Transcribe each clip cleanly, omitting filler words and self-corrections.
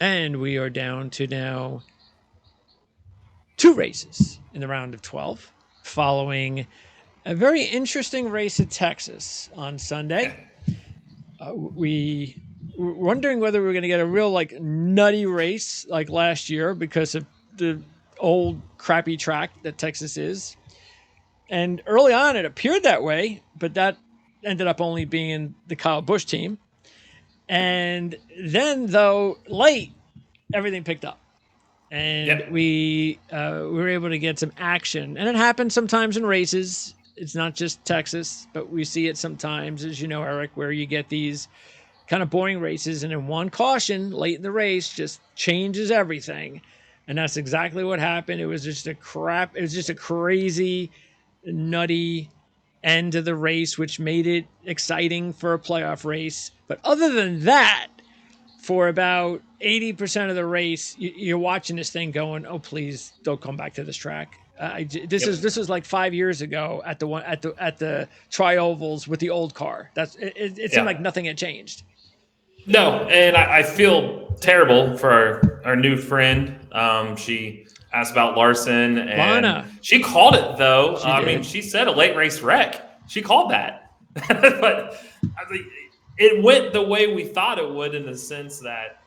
And we are down to now 2 races in the round of 12, following a very interesting race at Texas on Sunday. We were wondering whether we were going to get a real like nutty race like last year because of the old crappy track that Texas is. And early on, it appeared that way, but that ended up only being the Kyle Busch team. And then, though, late, everything picked up. And we were able to get some action. And it happens sometimes in races. It's not just Texas, but we see it sometimes, as you know, Eric, where you get these kind of boring races. And then one caution late in the race just changes everything. And that's exactly what happened. It was just a crazy, nutty end of the race, which made it exciting for a playoff race. But other than that, for about 80% of the race, you're watching this thing going, "Oh, please don't come back to this track." This is like 5 years ago at the tri-ovals with the old car. It seemed like nothing had changed. No, and I feel terrible for our new friend. She asked about Larson, and Lana. She called it though. She said a late race wreck. She called that, but I think it went the way we thought it would, in the sense that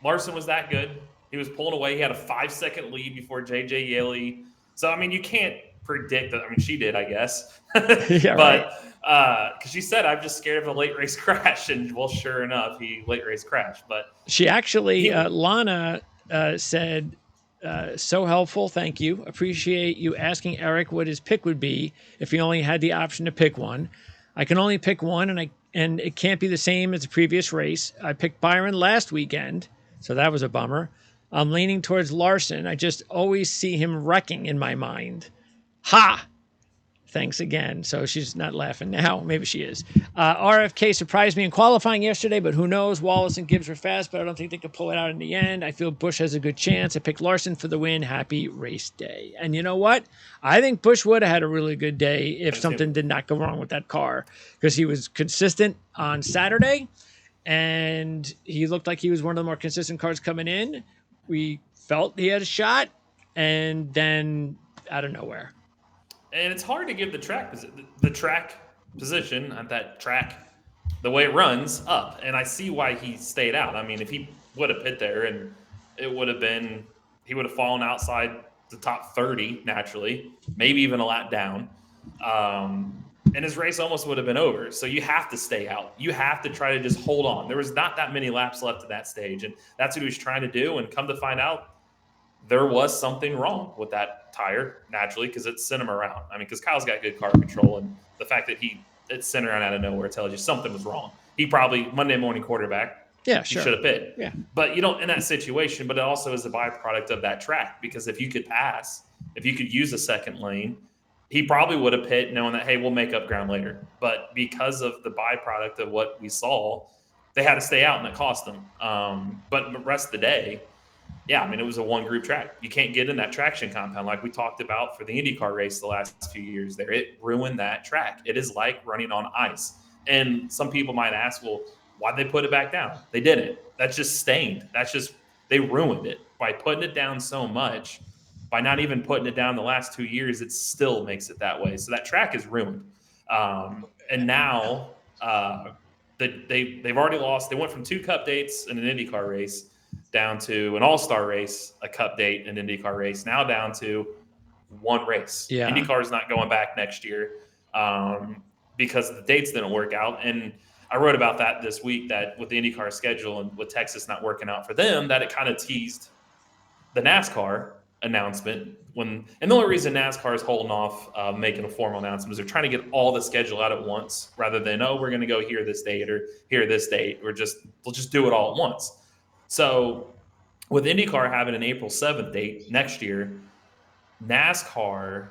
Larson was that good. He was pulling away. He had a 5-second lead before JJ Yeley. So you can't predict that. She did, I guess. Yeah, but because she said, "I'm just scared of a late race crash," and well, sure enough, he late race crashed. But she actually, Lana said, "So helpful, thank you. Appreciate you asking Eric what his pick would be if he only had the option to pick one. I can only pick one, and it can't be the same as the previous race. I picked Byron last weekend, so that was a bummer. I'm leaning towards Larson. I just always see him wrecking in my mind. Ha! Thanks again." So she's not laughing now. Maybe she is. RFK surprised me in qualifying yesterday, but who knows? Wallace and Gibbs were fast, but I don't think they could pull it out in the end. I feel Busch has a good chance. I picked Larson for the win. Happy race day. And you know what? I think Busch would have had a really good day if something did not go wrong with that car, because he was consistent on Saturday, and he looked like he was one of the more consistent cars coming in. We felt he had a shot, and then out of nowhere. And it's hard to give the track position at that track, the way it runs, up. And I see why he stayed out. If he would have hit there, and it would have been, he would have fallen outside the top 30 naturally, maybe even a lap down. And his race almost would have been over. So you have to stay out. You have to try to just hold on. There was not that many laps left at that stage, and that's what he was trying to do. And come to find out, there was something wrong with that tire, naturally, because it sent him around. Because Kyle's got good car control, and the fact that it sent around out of nowhere tells you something was wrong. He probably, Monday morning quarterback, yeah, sure, he should have pit. Yeah. But you don't in that situation, but it also is a byproduct of that track, because if you could pass, if you could use a second lane, he probably would have pit knowing that, hey, we'll make up ground later. But because of the byproduct of what we saw, they had to stay out, and it cost them. But the rest of the day, it was a one-group track. You can't get in that traction compound like we talked about for the IndyCar race the last few years there. It ruined that track. It is like running on ice. And some people might ask, well, why'd they put it back down? They didn't. That's just stained. They ruined it. By putting it down so much, by not even putting it down the last 2 years, it still makes it that way. So that track is ruined. And now they've already lost. They went from 2 Cup dates in an IndyCar race down to an all-star race, a Cup date, an IndyCar race, now down to 1 race. Yeah. IndyCar is not going back next year because the dates didn't work out. And I wrote about that this week, that with the IndyCar schedule and with Texas not working out for them, that it kind of teased the NASCAR announcement. And the only reason NASCAR is holding off making a formal announcement is they're trying to get all the schedule out at once, rather than, we're going to go here this date or here this date, or we'll just do it all at once. So with IndyCar having an April 7th date next year, NASCAR,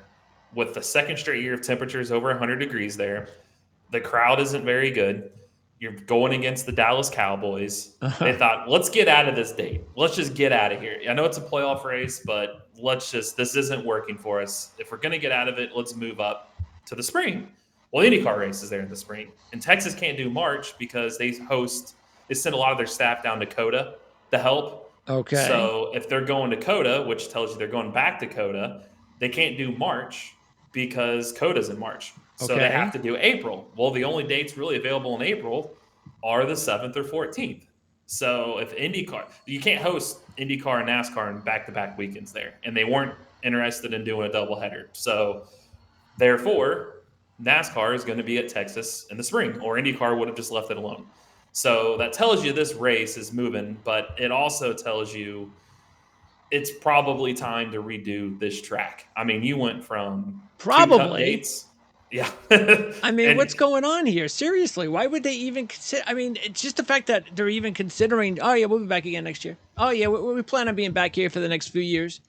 with the second straight year of temperatures over 100 degrees there, the crowd isn't very good. You're going against the Dallas Cowboys. They thought, let's get out of this date. Let's just get out of here. I know it's a playoff race, but this isn't working for us. If we're going to get out of it, let's move up to the spring. Well, the IndyCar race is there in the spring. And Texas can't do March because they send a lot of their staff down Dakota to help. Okay. So if they're going to COTA, which tells you they're going back to COTA, they can't do March because COTA's in March. So they have Okay. to do April. Well, the only dates really available in April are the 7th or 14th. So if IndyCar, you can't host IndyCar and NASCAR in back-to-back weekends there, and they weren't interested in doing a doubleheader. So therefore, NASCAR is going to be at Texas in the spring, or IndyCar would have just left it alone. So that tells you this race is moving, but it also tells you it's probably time to redo this track. I mean, you went from 2 cup Probably. dates. Yeah. I mean, And what's going on here? Seriously, why would they even consider? I mean, it's just the fact that they're even considering. Oh yeah, we'll be back again next year. Oh yeah, we plan on being back here for the next few years.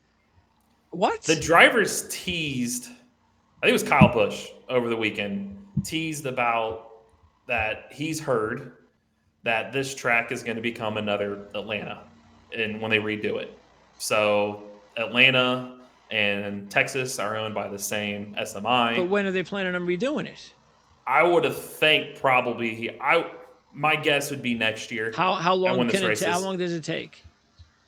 the What? drivers teased, I think it was Kyle Busch over the weekend, teased about that he's heard that this track is going to become another Atlanta and when they redo it. So Atlanta and Texas are owned by the same But SMI. when are they planning on redoing it? I would have think probably my guess would be next year How at long when can this it? race How is. long does it take?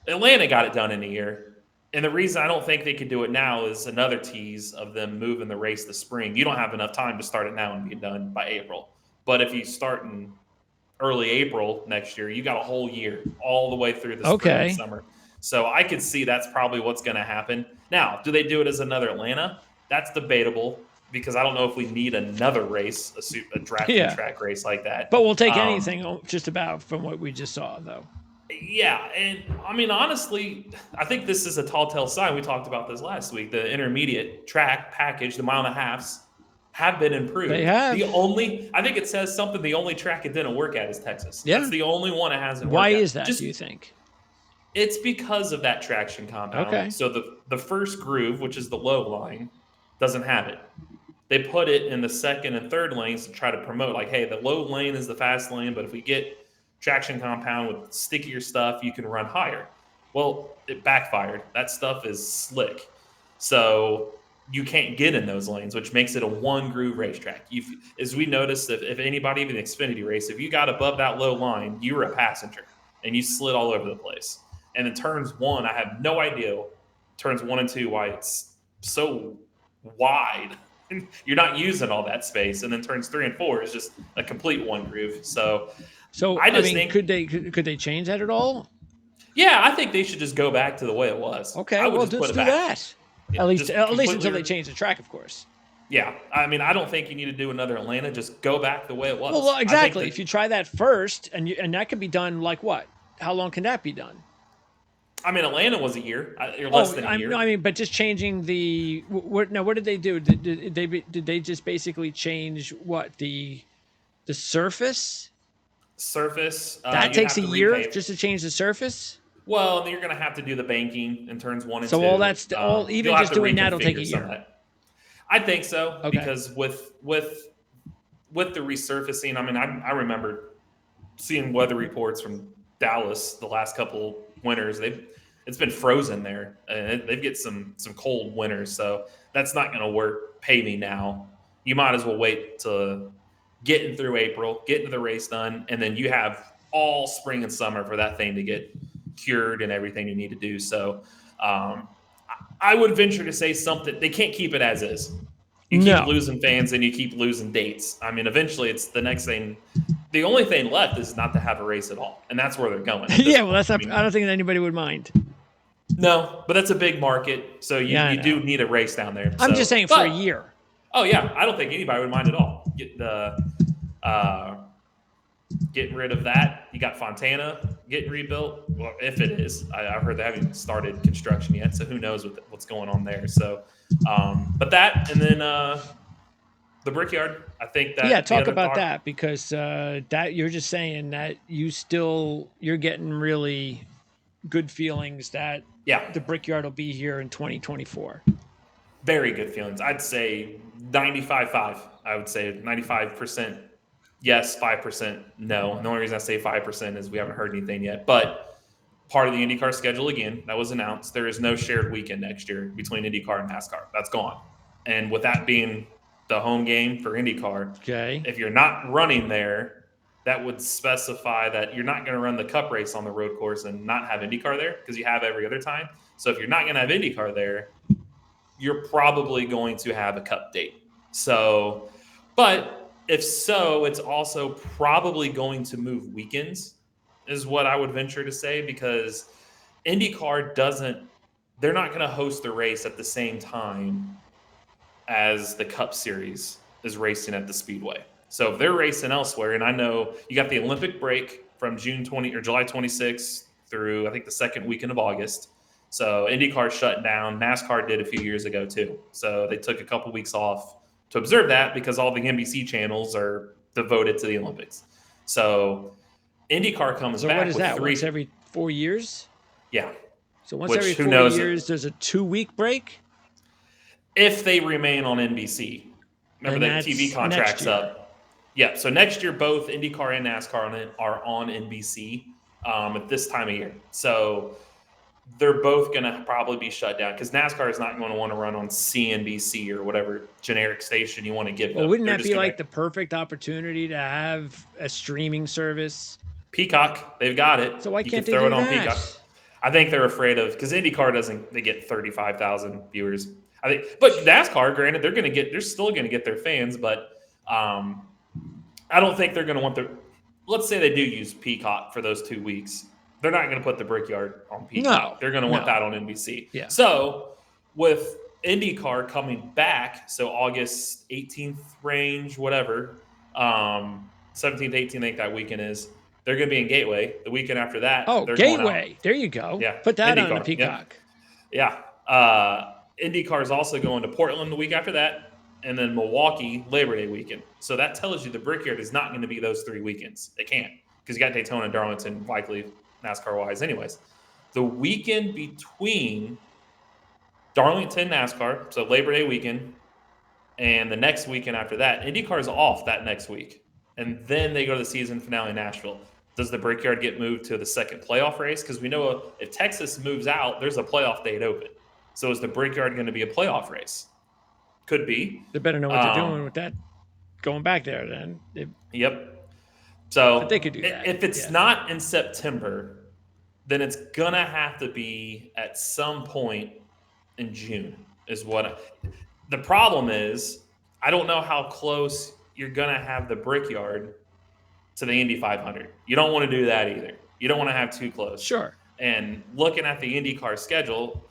Atlanta got it done in a year. And the reason I don't think they could do it now is another tease of them moving the race this spring. You don't have enough time to start it now and be done by April. But if you start in early April next year, you got a whole year all the way through the spring and Okay. summer. So I could see that's probably what's going to happen. Now, do they do it as another Atlanta? That's debatable because I don't know if we need another race, a drafting Yeah. track race like that. But we'll take anything just about from what we just saw, though. Yeah, and I mean, honestly, I think this is a tall tale sign. We talked about this last week. The intermediate track package, the mile and a halves, have been They improved. have. I think it says something. The only track it didn't work at is Texas. Yeah. That's the only one it hasn't Why worked is at. that? Do you think? It's because of that traction compound. Okay. So the first groove, which is the low line, doesn't have it. They put it in the second and third lanes to try to promote, like, hey, the low lane is the fast lane, but if we get traction compound with stickier stuff, you can run higher. Well, it backfired. That stuff is slick. So you can't get in those lanes, which makes it a one groove racetrack. As we noticed, if anybody, even the Xfinity race, if you got above that low line, you were a passenger and you slid all over the place. And in turns one, I have no idea, turns 1 and 2, why it's so wide. You're not using all that space. And then turns 3 and 4 is just a complete one groove. So I mean, think, could they change that at all? Yeah, I think they should just go back to the way it was. Okay, well, let's do that. At least until they change the track, of course. Yeah, I mean, I don't think you need to do another Atlanta. Just go back the way it was. Well, exactly. If you try that first, and that could be done like what? How long can that be done? I mean, Atlanta was a year, or less than a year. I mean, but just changing the what did they do? Did they just basically change what the surface? Surface that takes a year just to change the surface. Well, you're going to have to do the banking in turns 1 and 2. So all that's all. Even just doing that'll take a year. I think so because with the resurfacing, I mean, I remember seeing weather reports from Dallas the last couple winters. It's been frozen there, and they get some cold winters, so that's not going to work paving now. You might as well wait to getting through April, getting the race done, and then you have all spring and summer for that thing to get cured and everything you need to do. So I would venture to say something. They can't keep it as is. You keep losing fans and you keep losing dates. I mean, eventually it's the next thing. The only thing left is not to have a race at all, and that's where they're going. Yeah, well, that's not. I don't think anybody would mind. No, but that's a big market, so you do need a race down there. I'm just saying for a year. Oh yeah, I don't think anybody would mind at all. Getting rid of that. You got Fontana getting rebuilt. Well, if it is, I've heard they haven't started construction yet, so who knows what's going on there. So, but that, and then the Brickyard. I think that. Yeah, talk about that because that you're just saying that you're getting really good feelings that the Brickyard will be here in 2024. Very good feelings. I'd say 95.5. I would say 95% yes, 5% no. And the only reason I say 5% is we haven't heard anything yet. But part of the IndyCar schedule, again, that was announced. There is no shared weekend next year between IndyCar and NASCAR. That's gone. And with that being the home game for IndyCar, if you're not running there, that would specify that you're not going to run the Cup race on the road course and not have IndyCar there because you have every other time. So if you're not going to have IndyCar there, you're probably going to have a Cup date. So, but if so, it's also probably going to move weekends, is what I would venture to say, because IndyCar doesn't, they're not going to host the race at the same time as the Cup Series is racing at the Speedway. So if they're racing elsewhere, and I know you got the Olympic break from June 20 or July 26th through I think the second weekend of August. So IndyCar shut down. NASCAR did a few years ago too. So they took a couple weeks off to observe that because all the NBC channels are devoted to the Olympics. So IndyCar comes So back what is with that? three. Once every 4 years? Yeah. So once Which, every who 4 knows years, there's a 2-week break? if they remain on NBC. Remember And the TV that's next contract's year. up. Yeah, so next year both IndyCar and NASCAR are on NBC at this time of year. So they're both going to probably be shut down because NASCAR is not going to want to run on CNBC or whatever generic station you want to give them. Well, wouldn't They're that just be gonna, like the perfect opportunity to have a streaming service? Peacock, they've got it. So why You can't could they throw do it on that? Peacock. I think they're afraid of because IndyCar doesn't. They get 35,000 viewers. I think, but NASCAR, granted, they're still going to get their fans, but I don't think they're going to want their. Let's say they do use Peacock for those 2 weeks. They're not going to put the Brickyard on Peacock. No, They're going to want no. that on NBC. Yeah. So with IndyCar coming back, so August 18th range, whatever, 17th, 18th, I think that weekend is. They're going to be in Gateway. The weekend after that, Oh, they're going out. Gateway. There you go. Yeah, Put that on the IndyCar. Peacock. Yeah. IndyCar is also going to Portland the week after that, and then Milwaukee Labor Day weekend. So that tells you the Brickyard is not going to be those 3 weekends. It can't because you got Daytona and Darlington likely NASCAR wise. Anyways, the weekend between Darlington NASCAR, so Labor Day weekend, and the next weekend after that, IndyCar is off that next week, and then they go to the season finale in Nashville. Does the Brickyard get moved to the second playoff race? Because we know if Texas moves out, there's a playoff date open. So is the Brickyard going to be a playoff race? Could be. They better know what they're doing with that going back there then. Yep. So But they could do that. If it's not in September, then it's going to have to be at some point in June is the problem is. I don't know how close you're going to have the Brickyard to the Indy 500. You don't want to do that either. You don't want to have too close. Sure. And looking at the IndyCar schedule,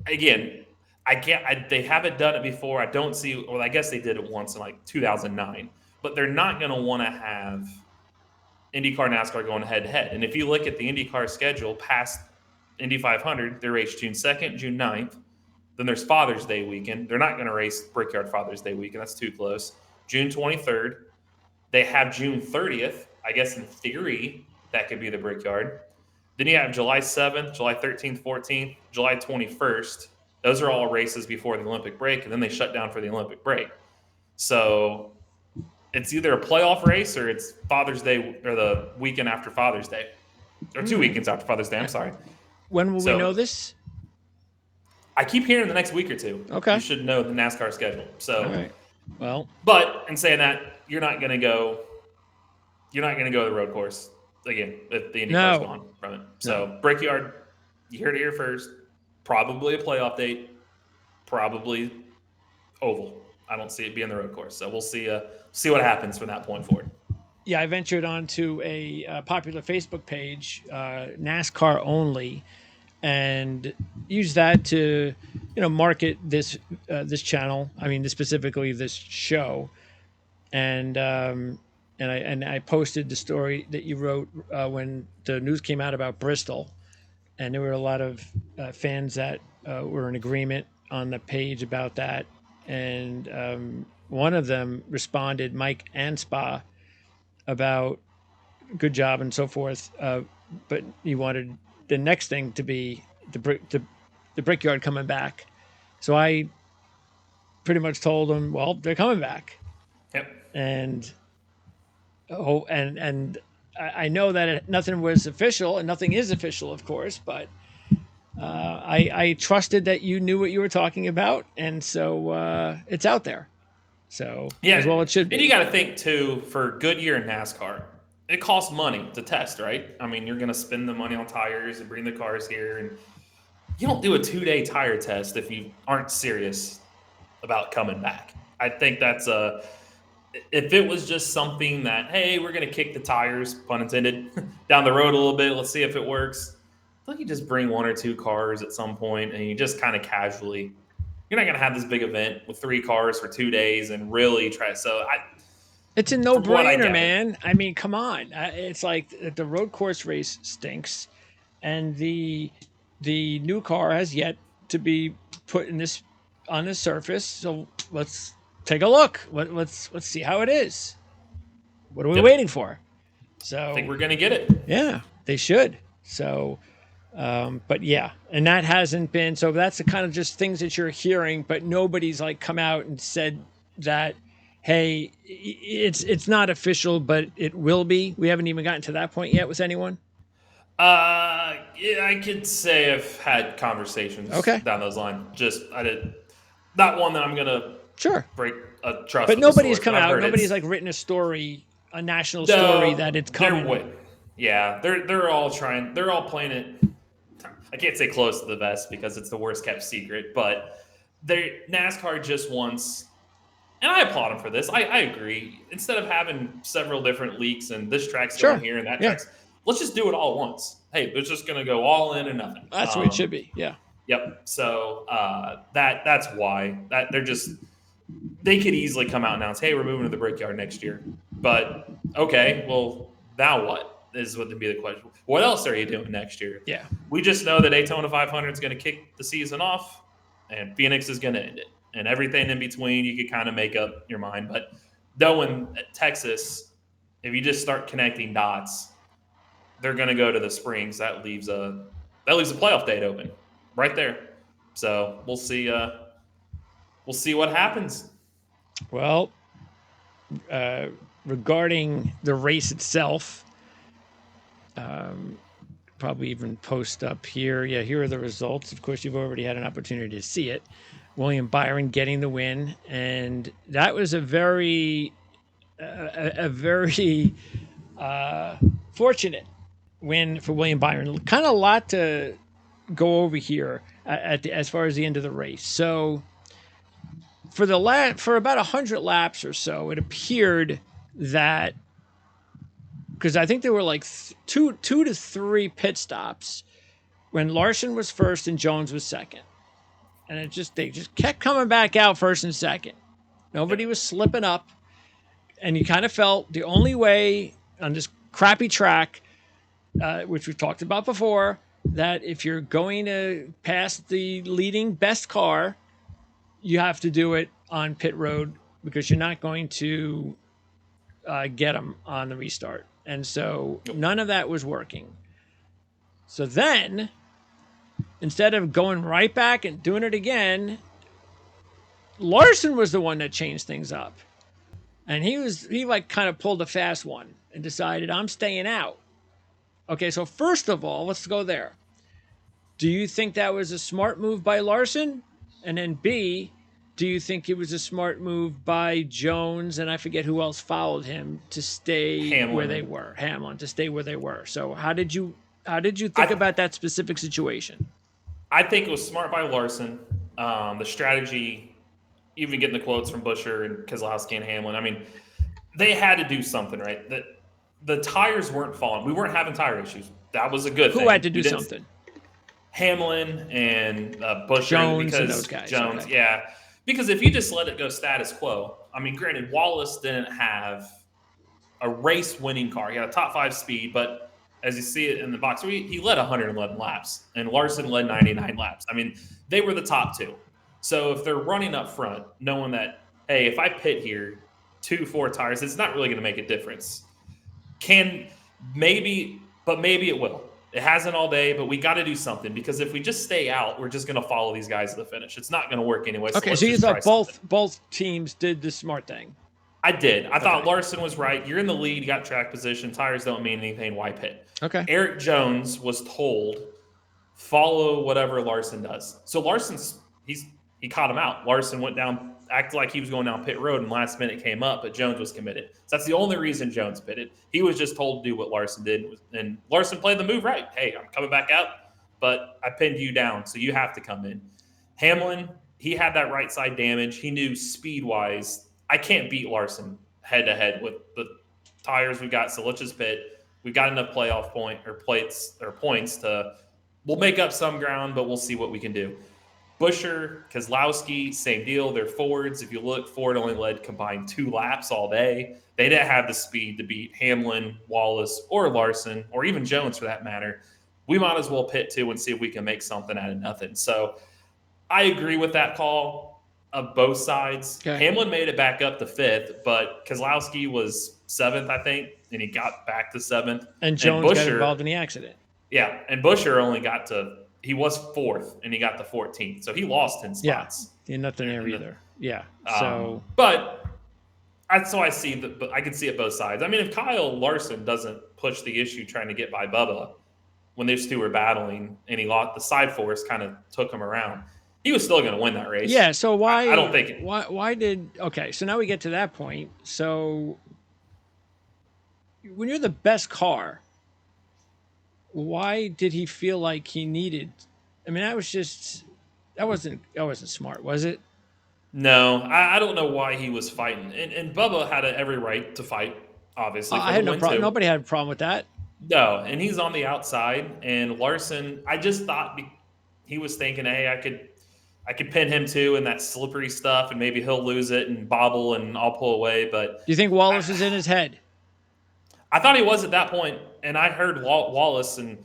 again, they haven't done it before. I don't see. Well, I guess they did it once in like 2009, but they're not going to want to have IndyCar NASCAR going head to head. And if you look at the IndyCar schedule past Indy 500, they race June 2nd, June 9th. Then there's Father's Day weekend. They're not going to race Brickyard Father's Day weekend. That's too close. June 23rd. They have June 30th. I guess in theory, that could be the Brickyard. Then you have July 7th, July 13th, 14th, July 21st. Those are all races before the Olympic break, and then they shut down for the Olympic break. So it's either a playoff race or it's Father's Day or the weekend after Father's Day. Or 2 weekends after Father's Day, I'm sorry. When will we know this? I keep hearing the next week or two. Okay. You should know the NASCAR schedule. So, all right. Well, but in saying that, you're not going to go to the road course again if the IndyCar's gone from it. So Brickyard, you heard it here first. Probably a playoff date. Probably oval. I don't see it being the road course. So we'll see what happens from that point forward. Yeah, I ventured onto a popular Facebook page, NASCAR only, and use that to, market this channel. I mean, specifically this show, and I posted the story that you wrote when the news came out about Bristol, and there were a lot of fans that were in agreement on the page about that, and one of them responded, Mike Anspa, about good job and so forth, but he wanted the next thing to be the Brickyard coming back. So I pretty much told him, well, they're coming back. Yep. And I know that nothing was official, and nothing is official, of course, but I trusted that you knew what you were talking about, and so it's out there. So Yeah, as well it should and you be. got to think too, for Goodyear and NASCAR, it costs money to test, right? I mean, you're going to spend the money on tires and bring the cars here, and you don't do a 2-day tire test if you aren't serious about coming back. I think that's a if it was just something that, hey, we're going to kick the tires, pun intended, down the road a little bit, let's see if it works. I think you just bring 1 or 2 cars at some point, and you just kind of casually. You're not going to have this big event with 3 cars for 2 days and really try. So, It's a from what I no-brainer, gather, man. I mean, come on. It's like the road course race stinks, and the new car has yet to be put in this on the surface. So let's take a look. Let's see how it is. What are we yep, waiting for? I think So we're going to get it. yeah, they should. So, but yeah, and that hasn't been. So that's the kind of just things that you're hearing, but nobody's like come out and said that. Hey, it's not official, but it will be. We haven't even gotten to that point yet with anyone. Yeah, I could say I've had conversations Okay, down those lines. Just, I did not one that I'm going to sure. break a trust But with the nobody's source, come but I've out. heard Nobody's it's. like written a story, a national story No, that it's they're coming. yeah, they're all trying. They're all playing it. I can't say close to the vest because it's the worst kept secret, but NASCAR just wants, and I applaud them for this. I agree. Instead of having several different leaks and this track's going Sure. here and that Yeah, track's, let's just do it all at once. Hey, it's just going to go all in or nothing. that's the way it should be. Yeah. Yep. So that's why that they could easily come out and announce, hey, we're moving to the Brickyard next year. But okay, well, now what is what would be the question? What else are you doing next year? Yeah. We just know that Daytona 500 is going to kick the season off, and Phoenix is going to end it, and everything in between you could kind of make up your mind. But knowing Texas, if you just start connecting dots, they're going to go to the Springs. That leaves a playoff date open right there. So we'll see. We'll see what happens. Well, regarding the race itself, probably even post up here. Yeah, here are the results. Of course, you've already had an opportunity to see it. William Byron getting the win, and that was a very fortunate win for William Byron. Kind of a lot to go over here as far as the end of the race. So for about 100 laps or so, it appeared that, because I think there were like two to three pit stops when Larson was first and Jones was second, and they just kept coming back out first and second. Nobody was slipping up, and you kind of felt the only way on this crappy track, which we've talked about before, that if you're going to pass the leading best car, you have to do it on pit road because you're not going to get them on the restart. And so none of that was working. So then, instead of going right back and doing it again, Larson was the one that changed things up. And he like kind of pulled a fast one and decided, I'm staying out. Okay, so first of all, let's go there. Do you think that was a smart move by Larson? And then B, do you think it was a smart move by Jones, and I forget who else followed him, to stay where they were? Hamlin, to stay where they were. So how did you think about that specific situation? I think it was smart by Larson. The strategy, even getting the quotes from Buescher and Keselowski and Hamlin. I mean, they had to do something, right? The tires weren't falling. We weren't having tire issues. That was a good thing. Who had to do something? Hamlin and Buescher, Jones because and those guys. Jones, okay. yeah. Because if you just let it go status quo, I mean, granted, Wallace didn't have a race-winning car. He had a top 5 speed, but as you see it in the box, he led 111 laps, and Larson led 99 laps. I mean, they were the top 2. So if they're running up front, knowing that, hey, if I pit here, 2-4 tires, it's not really going to make a difference. Maybe it will. It hasn't all day, but we got to do something, because if we just stay out, we're just going to follow these guys to the finish. It's not going to work anyway. Okay, so you thought both teams did the smart thing. I did. I thought Larson was right. You're in the lead. You got track position. Tires don't mean anything. Why pit? Okay. Eric Jones was told, follow whatever Larson does. So he caught him out. Larson went down acted like he was going down pit road, and last minute came up, but Jones was committed. So that's the only reason Jones pitted. He was just told to do what Larson did, and Larson played the move right. Hey, I'm coming back out, but I pinned you down, so you have to come in. Hamlin, he had that right side damage. He knew speed-wise, I can't beat Larson head-to-head with the tires we got, so let's just pit. We've got enough playoff points to – we'll make up some ground, but we'll see what we can do. Buscher, Keselowski, same deal. They're Fords. If you look, Ford only led combined 2 laps all day. They didn't have the speed to beat Hamlin, Wallace, or Larson, or even Jones for that matter. We might as well pit too and see if we can make something out of nothing. So I agree with that call of both sides. Okay. Hamlin made it back up to 5th, but Keselowski was 7th, I think, and he got back to 7th. And Jones got involved in the accident. Yeah, and Buscher only got to – he was 4th, and he got to 14th. So he lost 10 spots. Yeah, nothing there either. Yeah, so – but I can see it both sides. I mean, if Kyle Larson doesn't push the issue trying to get by Bubba when those two were battling and he lost, the side force kind of took him around, he was still going to win that race. Yeah, so why – I don't think – why did – okay, so now we get to that point. So when you're the best car – why did he feel like he needed? I mean, that wasn't smart, was it? No, I don't know why he was fighting. And Bubba had every right to fight, obviously. I had no problem. Nobody had a problem with that. No, and he's on the outside. And Larson, I just thought he was thinking, hey, I could pin him too in that slippery stuff, and maybe he'll lose it and bobble, and I'll pull away. But do you think Wallace is in his head? I thought he was at that point, and I heard Wallace, and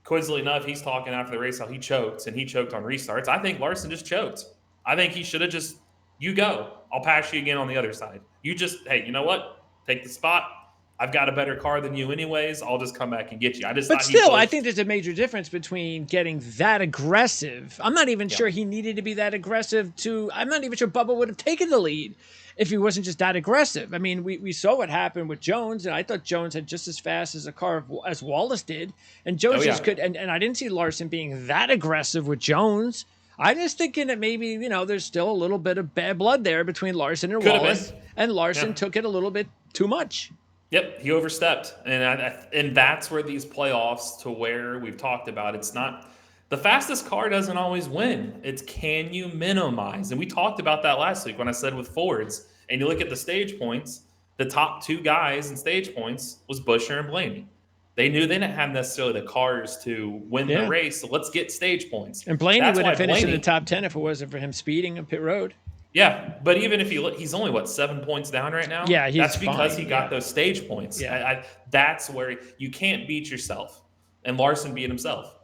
coincidentally enough, he's talking after the race how he choked, and he choked on restarts. I think Larson just choked. I think he should have just, you go. I'll pass you again on the other side. You just, hey, you know what? Take the spot. I've got a better car than you anyways. I'll just come back and get you. But still, I think there's a major difference between getting that aggressive. I'm not even sure he needed to be that aggressive I'm not even sure Bubba would have taken the lead if he wasn't just that aggressive. I mean, we saw what happened with Jones, and I thought Jones had just as fast as a car as Wallace did. And Jones could, and I didn't see Larson being that aggressive with Jones. I'm just thinking that maybe, there's still a little bit of bad blood there between Larson and Wallace, and Larson took it a little bit too much. Yep, he overstepped, and that's where these playoffs, to where we've talked about, it's not the fastest car doesn't always win. It's can you minimize, and we talked about that last week when I said with Fords, and you look at the stage points, the top 2 guys in stage points was Buscher and Blaney. They knew they didn't have necessarily the cars to win the race, so let's get stage points. And Blaney would have finished in the top 10 if it wasn't for him speeding on pit road. Yeah, but even if you look, he's only 7 points down right now. Yeah, that's because he got those stage points. Yeah. That's where you can't beat yourself, and Larson beat himself.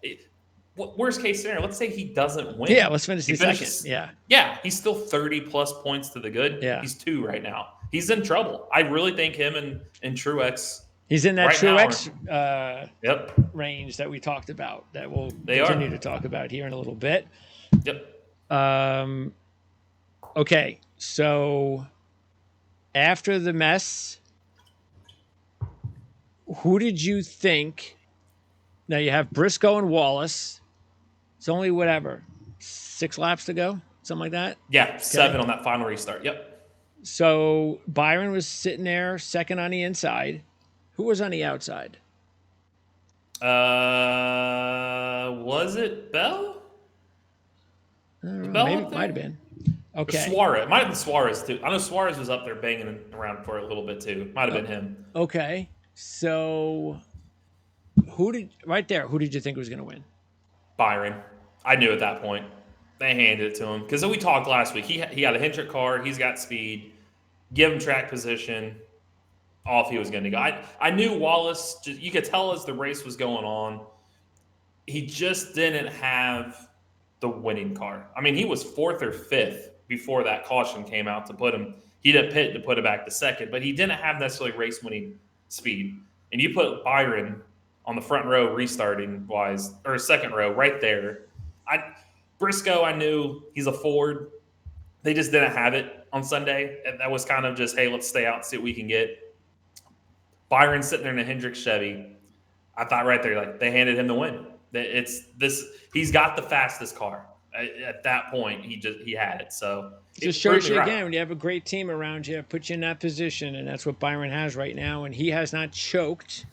Worst case scenario, let's say he doesn't win. Yeah, let's finish the second. Yeah, he's still 30 plus points to the good. Yeah, he's 2 right now. He's in trouble. I really think him and Truex. He's in that Truex range that we talked about. That we'll continue to talk about here in a little bit. Yep. Okay, so after the mess, who did you think? Now you have Briscoe and Wallace. It's only 6 laps to go, something like that? Yeah, 7 on that final restart. Yep. So Byron was sitting there second on the inside. Who was on the outside? Was it Bell? Maybe it might have been. Okay. Suarez. It might have been Suarez, too. I know Suarez was up there banging around for a little bit, too. Might have been him. Okay. So, who did you think was going to win? Byron. I knew at that point. They handed it to him. Because we talked last week. He got a Hendrick car. He's got speed. Give him track position. Off he was going to go. I knew Wallace, you could tell as the race was going on, he just didn't have the winning car. I mean, he was 4th or 5th before that caution came out to put him. He didn't pit to put it back to 2nd, but he didn't have necessarily race-winning speed. And you put Byron on the front row restarting wise, or 2nd row right there. Briscoe, I knew he's a Ford. They just didn't have it on Sunday. And that was kind of just, hey, let's stay out and see what we can get. Byron sitting there in a Hendrick Chevy. I thought right there, they handed him the win. He's got the fastest car. At that point, he had it. So It just it proved shows me you right. again when you have a great team around you, put you in that position, and that's what Byron has right now. And he has not choked,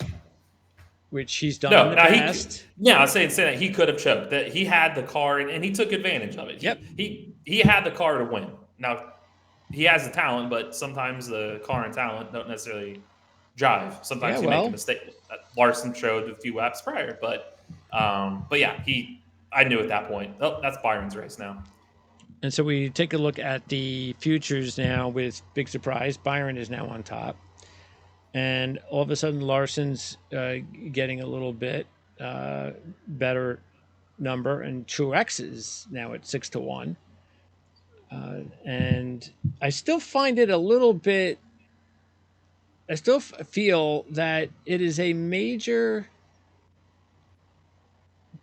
which he's done in No, the now past. I was saying that he could have choked. That he had the car and he took advantage of it. Yep. He had the car to win. Now he has the talent, but sometimes the car and talent don't necessarily drive. Yeah. Sometimes you make a Well, mistake. Larson showed a few laps prior, but yeah, I knew at that point. Oh, that's Byron's race now. and so we take a look at the futures now with big surprise. Byron is now on top. And all of a sudden, Larson's getting a little bit better number, and Truex is now at 6-1. And I still find it a little bit. I still feel that it is a major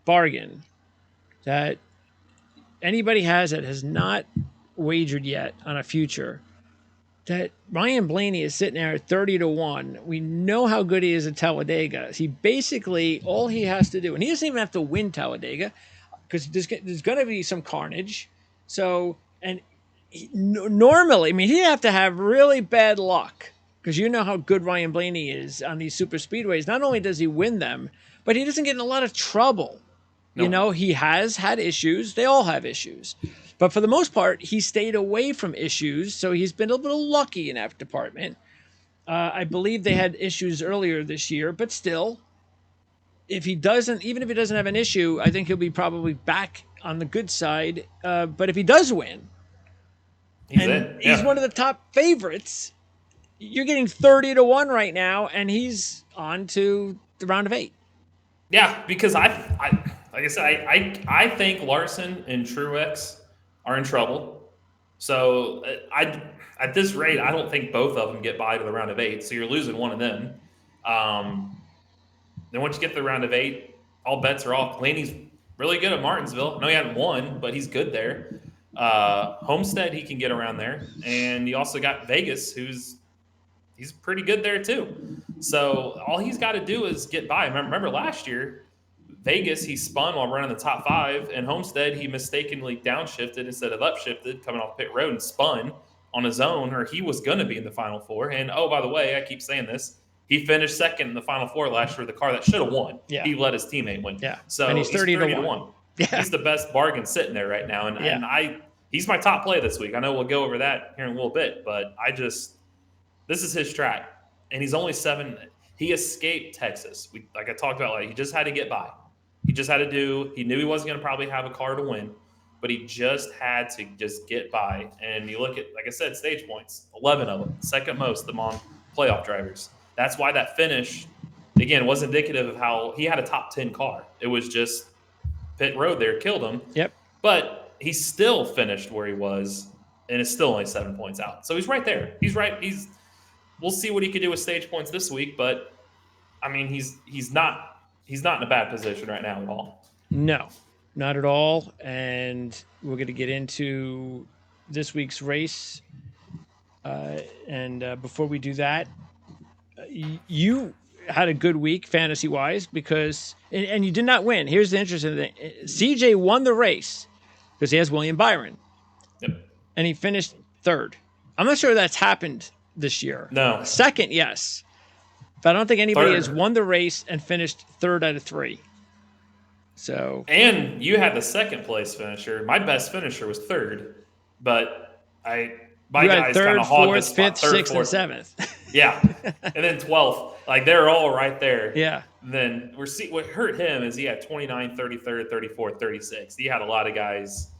bargain that anybody has not wagered yet on a future. That Ryan Blaney is sitting there at 30-1. We know how good he is at Talladega. He basically, all he has to do, and he doesn't even have to win Talladega because there's going to be some carnage. So, and normally, I mean, he'd have to have really bad luck because you know how good Ryan Blaney is on these super speedways. Not only does he win them, but he doesn't get in a lot of trouble. You know, Nope. he has had issues. They all have issues. But for the most part, he stayed away from issues. So he's been a little lucky in that department. I believe they had issues earlier this year, but still, if he doesn't, even if he doesn't have an issue, I think he'll be probably back on the good side. But if he does win, He's and in. he's one Yeah. of the top favorites, you're getting 30-1 right now, and he's on to the round of 8. Yeah, because I like I said, I think Larson and Truex are in trouble. So I at this rate, I don't think both of them get by to the round of 8. So you're losing one of them. Um, then once you get to the round of 8, all bets are off. Blaney's really good at Martinsville. No, he hadn't won, but he's good there. Homestead, he can get around there, and you also got Vegas, he's pretty good there too. So all he's got to do is get by. Remember last year, Vegas, he spun while running the top 5, and Homestead, he mistakenly downshifted instead of upshifted, coming off pit road and spun on his own, or he was going to be in the final 4. And oh, by the way, I keep saying this, he finished second in the final 4 last year, the car that should have won. Yeah. He let his teammate win. Yeah. So and he's 30-1. Yeah. He's the best bargain sitting there right now. And he's my top play this week. I know we'll go over that here in a little bit, but this is his track. And he's only 7. He escaped Texas. Like I talked about, he just had to get by. He just had to he knew he wasn't going to probably have a car to win, but he just had to just get by. And you look at, like I said, stage points, 11 of them, second most among playoff drivers. That's why that finish, again, was indicative of how he had a top 10 car. It was just pit road there killed him. Yep. But he still finished where he was, and it's still only 7 points out. So he's right there. He's right. We'll see what he could do with stage points this week, but I mean, he's not in a bad position right now at all. No, not at all. And we're going to get into this week's race. And before we do that, you had a good week fantasy wise because, and you did not win. Here's the interesting thing: CJ won the race because he has William Byron, Yep. and he finished 3rd. I'm not sure that's happened this year. No. 2nd, yes. But I don't think anybody 3rd. has won the race and finished 3rd out of 3. So. And you had the 2nd place finisher. My best finisher was 3rd, but my guys kind of hogged the spot. 5th, 3rd, 6th, 4th. and 7th. Yeah, and then 12th. Like they're all right there. Yeah. And then what hurt him is he had 29, 33rd, 34th, 36th. He had a lot of guys.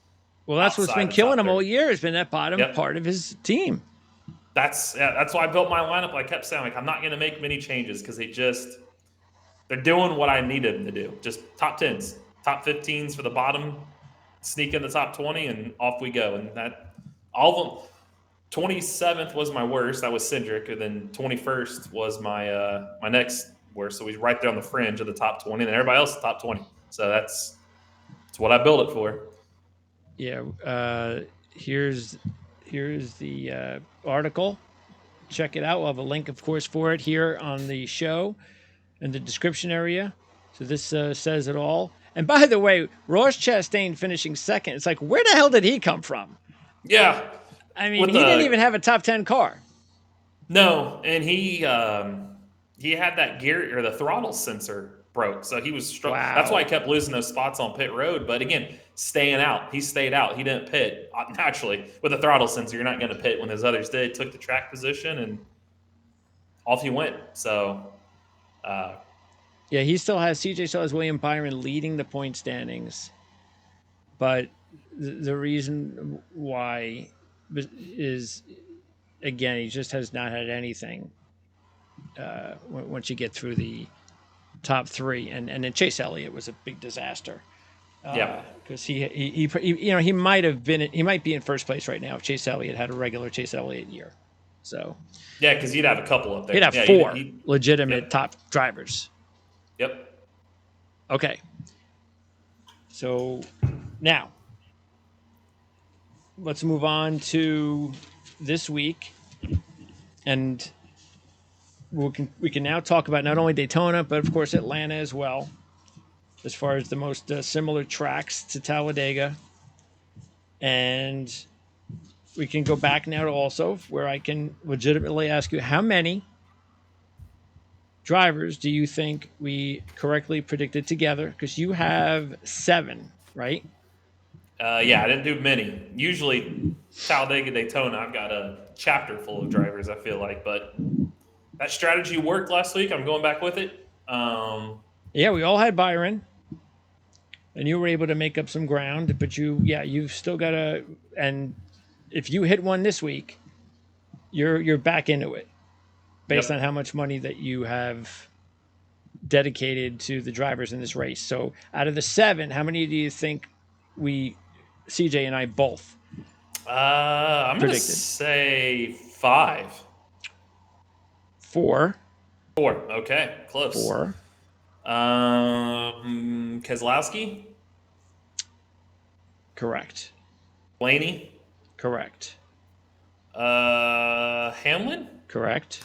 Well, that's what's been killing him all year. Has been that bottom part of his team. That's why I built my lineup. I kept saying, I'm not going to make many changes because they're doing what I needed them to do. Just top 10s, top 15s for the bottom, sneak in the top 20, and off we go. And that all of them. 27th was my worst. That was Cindric, and then 21st was my my next worst. So he's right there on the fringe of the top 20, and everybody else is top 20. So that's what I built it for. Yeah. Here's the article. Check it out. We'll have a link, of course, for it here on the show in the description area. So this says it all. And by the way, Ross Chastain finishing second. It's like, where the hell did he come from? Yeah. I mean, With he didn't the even have a top 10 car. No, and he had that gear or the throttle sensor broke, so he was that's why Wow. he kept losing those spots on pit road. But again, staying out, he stayed out. He didn't pit naturally with a throttle sensor. You're not going to pit when those others did. Took the track position and off he went. So Yeah, he still has, CJ still has William Byron leading the point standings. But the reason why is, again, he just has not had anything once you get through the top three. And then Chase Elliott was a big disaster. yeah, Because he might be in first place right now if Chase Elliott had a regular Chase Elliott year. So yeah, because you'd have a couple up there. he'd have Yeah, four legitimate yep, top drivers. yep. Okay. So now let's move on to this week, and we can now talk about not only Daytona but of course Atlanta as well, as far as the most similar tracks to Talladega, and we can go back now to also where I can legitimately ask you, how many drivers do you think we correctly predicted together? Because you have 7, right? Yeah, I didn't do many. Usually, Talladega, Daytona, I've got a chapter full of drivers. I feel like, but that strategy worked last week. I'm going back with it. Yeah, we all had Byron, and you were able to make up some ground. But you've still got to. And if you hit one this week, you're back into it, based on Yep. how much money that you have dedicated to the drivers in this race. So, out of the 7, how many do you think CJ and I both I'm gonna predicted? say 5. 4. 4. Okay, close. 4. Keselowski, Correct. Blaney, Correct. Hamlin. Correct.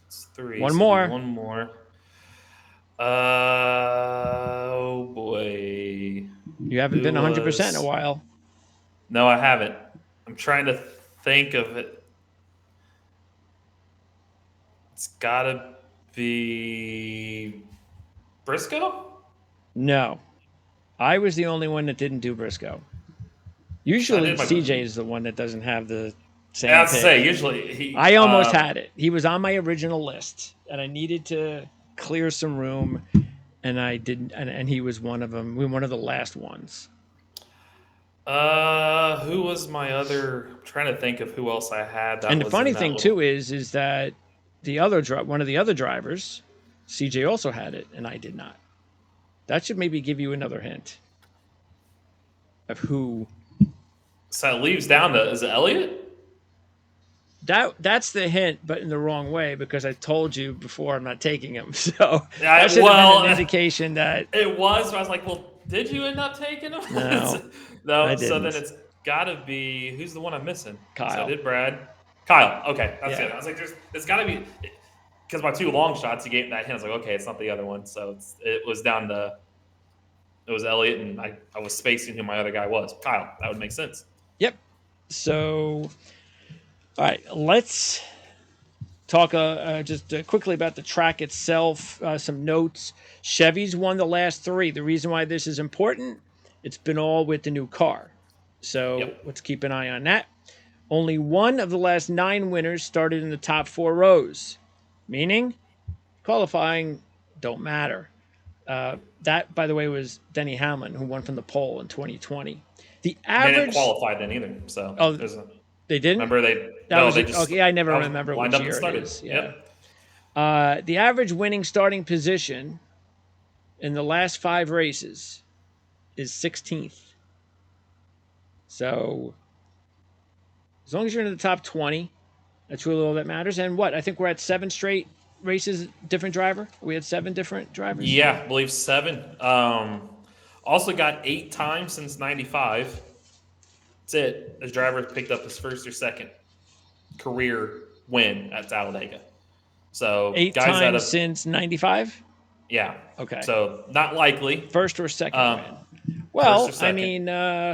It's 3. One So more. one more. Oh boy. You haven't been 100% in a while. No, I haven't. I'm trying to think of it. It's gotta be Briscoe. No. I was the only one that didn't do Briscoe. I Usually did my. CJ is the one that doesn't have the I same was to say pick. usually he. I almost had it. He was on my original list, and I needed to clear some room, and I didn't. And he was one of them. One of the last ones. Who was my other? I'm trying to think of who else I had that And the was in funny that thing little. too is that one of the other drivers, CJ also had it, and I did not. That should maybe give you another hint of who. So it leaves down to, is it Elliott? That's the hint, but in the wrong way, because I told you before I'm not taking him. So Yeah, that should have well, been an indication that it was. So I was like, well, did you end up taking him? no, I No. So then didn't. it's got to be, who's the one I'm missing? So I Kyle. did Brad. Kyle. Okay, that's Yeah. it. I was like, it's got to be, because my 2 long shots, he gave that hint. I was like, okay, it's not the other one. So it was down to, it was Elliott, and I was spacing who my other guy was. Kyle. That would make sense. Yep. So, all right, let's talk just quickly about the track itself. Some notes. Chevy's won the last 3. The reason why this is important, it's been all with the new car. So Yep. let's keep an eye on that. Only 1 of the last 9 winners started in the top 4 rows, meaning qualifying don't matter. That, by the way, was Denny Hamlin, who won from the pole in 2020. The And they didn't average. qualify then either. So Oh, there's a, they didn't. remember they That was they just okay. I never that was remember lined which up and year it started. is. Yeah. Yep. The average winning starting position in the last 5 races is 16th. So as long as you're in the top 20, that's really all that matters. And what? I think we're at 7 straight races, different driver. We had 7 different drivers. Yeah, I believe 7. Also got 8 times since '95. That's it. This driver picked up his first or second career win at Talladega. So 8 guys that times have since 95. Yeah. Okay. So not likely. First or second Um, win. First or Well, I second. mean,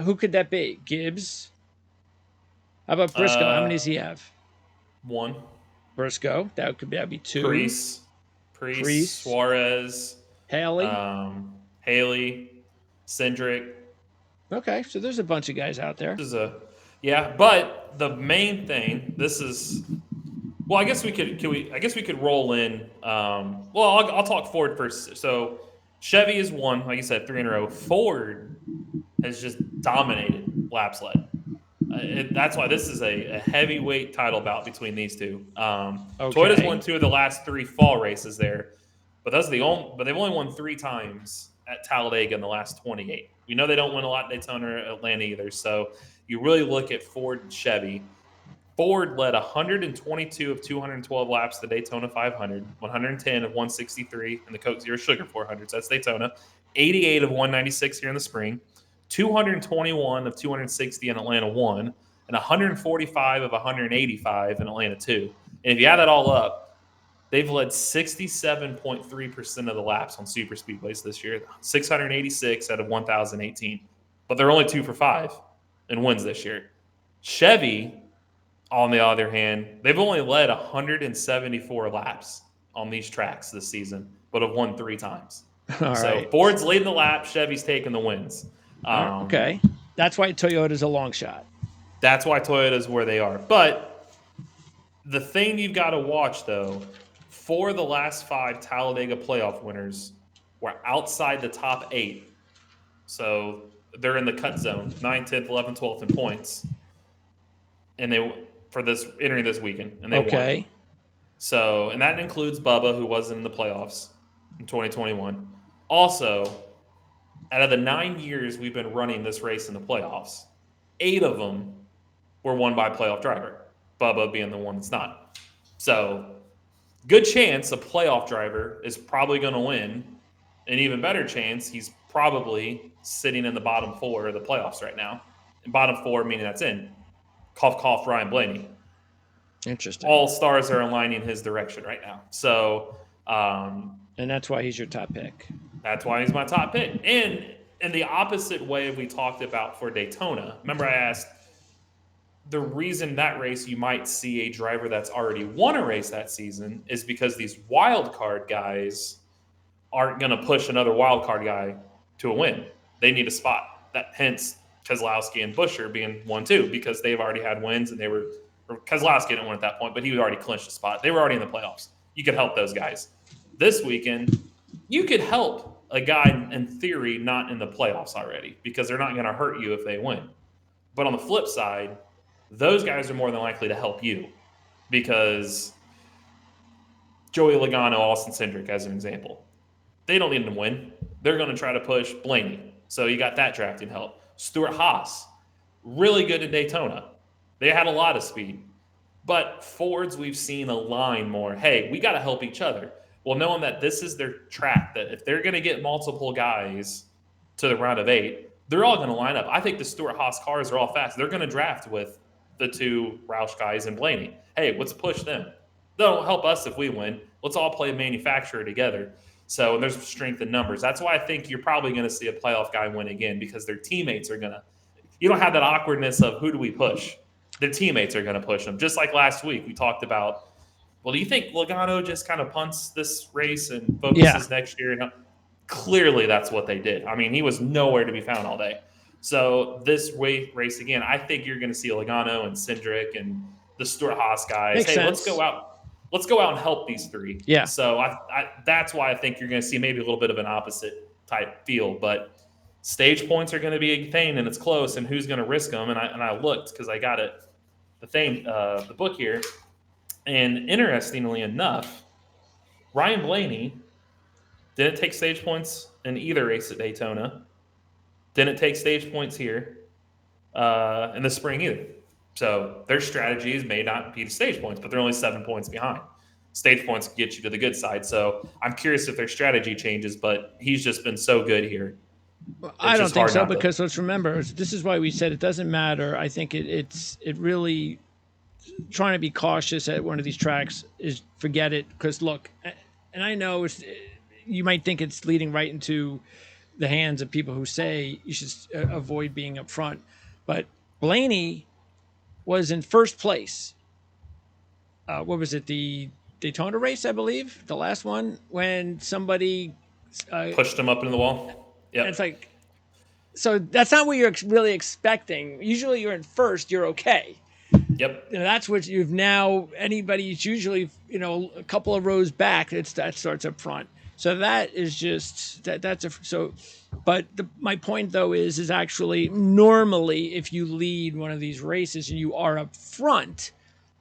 who could that be? Gibbs? How about Briscoe? How many Uh, does he have? One. Briscoe. That'd be two. Priest. Priest. Priest. Suarez. Haley. Haley. Cindric. Okay, so there's a bunch of guys out there. This is a yeah, but the main thing. This is well. I guess we could. Can we? I guess we could roll in. Well, I'll talk Ford first. So Chevy is one, like you said, three in a row. Ford has just dominated lap sled. That's why this is a heavyweight title bout between these two. Toyota's Okay. won two of the last three fall races there, but that's the only. But they've only won three times at Talladega in the last 28. We know they don't win a lot at Daytona or Atlanta either. So you really look at Ford and Chevy. Ford led 122 of 212 laps the Daytona 500, 110 of 163 in the Coke Zero Sugar 400. So that's Daytona. 88 of 196 here in the spring. 221 of 260 in Atlanta 1, and 145 of 185 in Atlanta 2. And if you add that all up, they've led 67.3% of the laps on super speedways this year, 686 out of 1,018. But they're only 2 for 5 in wins this year. Chevy, on the other hand, they've only led 174 laps on these tracks this season, but have won 3 times. All So right. Ford's leading the lap, Chevy's taking the wins. Okay. That's why Toyota's a long shot. That's why Toyota's where they are. But the thing you've got to watch, though, 4 of the last 5 Talladega playoff winners were outside the top 8. So they're in the cut zone, 9th, 10th, 11th, 12th in points. And they for this entering this weekend, and they won. So, and that includes Bubba, who wasn't in the playoffs in 2021. Also, out of the 9 years we've been running this race in the playoffs, 8 of them were won by a playoff driver, Bubba being the one that's not. So, good chance a playoff driver is probably going to win. An even better chance he's probably sitting in the bottom 4 of the playoffs right now. And bottom 4 meaning that's in. Cough, cough, Ryan Blaney. Interesting. All stars are aligning his direction right now. So, and that's why he's your top pick. That's why he's my top pick. And in the opposite way we talked about for Daytona, remember I asked the reason that race you might see a driver that's already won a race that season is because these wild card guys aren't going to push another wild card guy to a win. They need a spot. That hence Keselowski and Buescher being 1-2 because they've already had wins and they were Keselowski didn't win at that point, but he was already clinched a spot. They were already in the playoffs. You could help those guys. This weekend, you could help a guy in theory not in the playoffs already because they're not going to hurt you if they win. But on the flip side, those guys are more than likely to help you because Joey Logano, Austin Cindric, as an example, they don't need them to win. They're going to try to push Blaney. So you got that drafting help. Stuart Haas, really good in Daytona. They had a lot of speed. But Fords, we've seen align more. Hey, we got to help each other. Well, knowing that this is their track, that if they're going to get multiple guys to the round of 8, they're all going to line up. I think the Stuart Haas cars are all fast. They're going to draft with the 2 Roush guys and Blaney. Hey, let's push them. They'll help us if we win. Let's all play manufacturer together. So there's strength in numbers. That's why I think you're probably going to see a playoff guy win again because their teammates are going to – you don't have that awkwardness of who do we push. Their teammates are going to push them. Just like last week, we talked about, well, do you think Logano just kind of punts this race and focuses next year? No. Clearly, that's what they did. I mean, he was nowhere to be found all day. So this race again, I think you're going to see Logano and Cindric and the Stuart Haas guys. Makes sense. Let's go out. Let's go out and help these 3. Yeah. So that's why I think you're going to see maybe a little bit of an opposite type feel. But stage points are going to be a thing, and it's close. And who's going to risk them? And I looked because I got it, the book here. And interestingly enough, Ryan Blaney didn't take stage points in either race at Daytona. Didn't take stage points here in the spring either. So their strategies may not be to stage points, but they're only 7 points behind. Stage points get you to the good side. So I'm curious if their strategy changes, but he's just been so good here. I don't think so because let's remember, this is why we said it doesn't matter. I think it really trying to be cautious at one of these tracks is forget it because look, and I know you might think it's leading right into the hands of people who say you should avoid being up front. But Blaney was in first place. What was it? The Daytona race, I believe, the last one, when somebody. Pushed him up into the wall. It's Yep. like, so that's not what you're really expecting. Usually, you're in first, you're okay. Yep. That's what you've now. Anybody's usually a couple of rows back. That starts up front. So that is just that's a so. But my point though is actually normally if you lead one of these races and you are up front,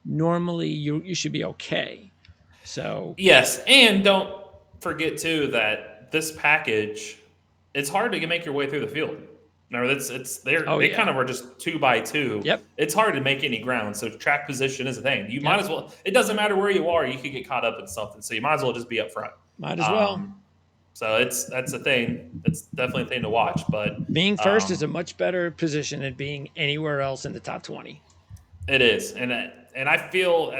normally you should be okay. So Yes, and don't forget too that this package, it's hard to make your way through the field. No, oh they kind yeah, of are just 2 by 2. yep, It's hard to make any ground, so track position is a thing. You might yep, as well. It doesn't matter where you are; you could get caught up in something, so you might as well just be up front. might as well. Um, so that's a thing. It's definitely a thing to watch. But Being first is a um, much better position than being anywhere else in the top 20. it is, and I feel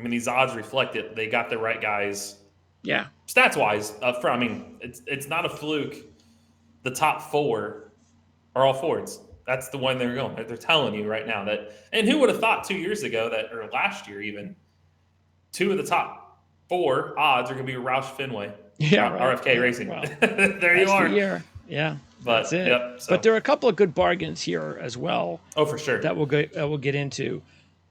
these odds reflect it. They got the right guys Yeah, stats wise up front. I mean, it's not a fluke. The top 4 are all Fords. That's the one they're going. They're telling you right now that. And who would have thought 2 years ago that, or last year even, 2 of the top 4 odds are going to be Roush Fenway, yeah, right. RFK Yeah. Racing. Well, There you that's are. the year. Yeah, But that's it. yep. So. But there are a couple of good bargains here as well Oh, for sure. that we'll get into.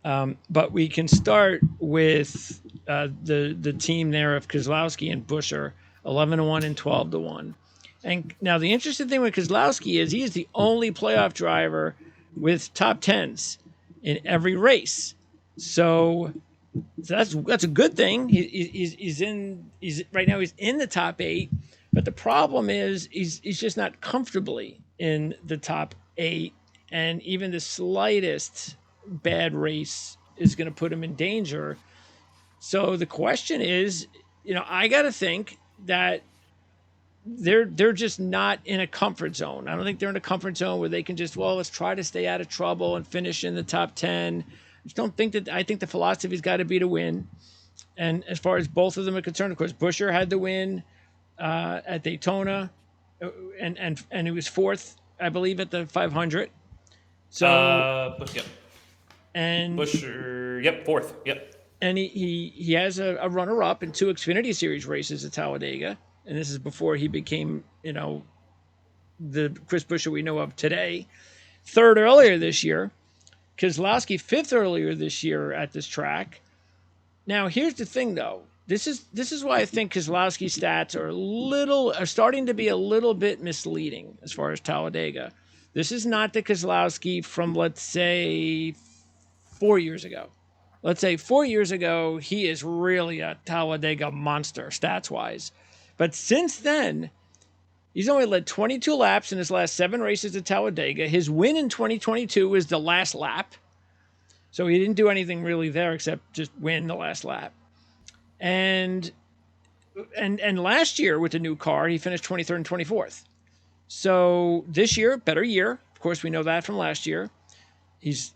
But we can start with the team there of Keselowski and Buescher, 11-1 and 12-1. And now the interesting thing with Keselowski is he is the only playoff driver with top tens in every race. So that's a good thing. He's right now. He's in the top 8, but the problem is he's just not comfortably in the top 8, and even the slightest bad race is going to put him in danger. So the question is, I got to think that they're just not in a comfort zone. I don't think they're in a comfort zone where they can just, let's try to stay out of trouble and finish in the top 10. I just don't think that. I think the philosophy's got to be to win. And as far as both of them are concerned, of course, Buescher had the win at Daytona, and he was 4th, I believe, at the 500. So Yep. and Buescher, yep, 4th, yep. And he has a runner-up in 2 Xfinity Series races at Talladega, and this is before he became, the Chris Buescher we know of today. 3rd earlier this year. Keselowski 5th earlier this year at this track. Now, here's the thing, though. This is why I think Keselowski's stats are starting to be a little bit misleading as far as Talladega. This is not the Keselowski from, let's say, 4 years ago. Let's say 4 years ago, he is really a Talladega monster stats-wise. But since then, he's only led 22 laps in his last 7 races at Talladega. His win in 2022 was the last lap. So he didn't do anything really there except just win the last lap. And last year with the new car, he finished 23rd and 24th. So this year, better year. Of course, we know that from last year. He's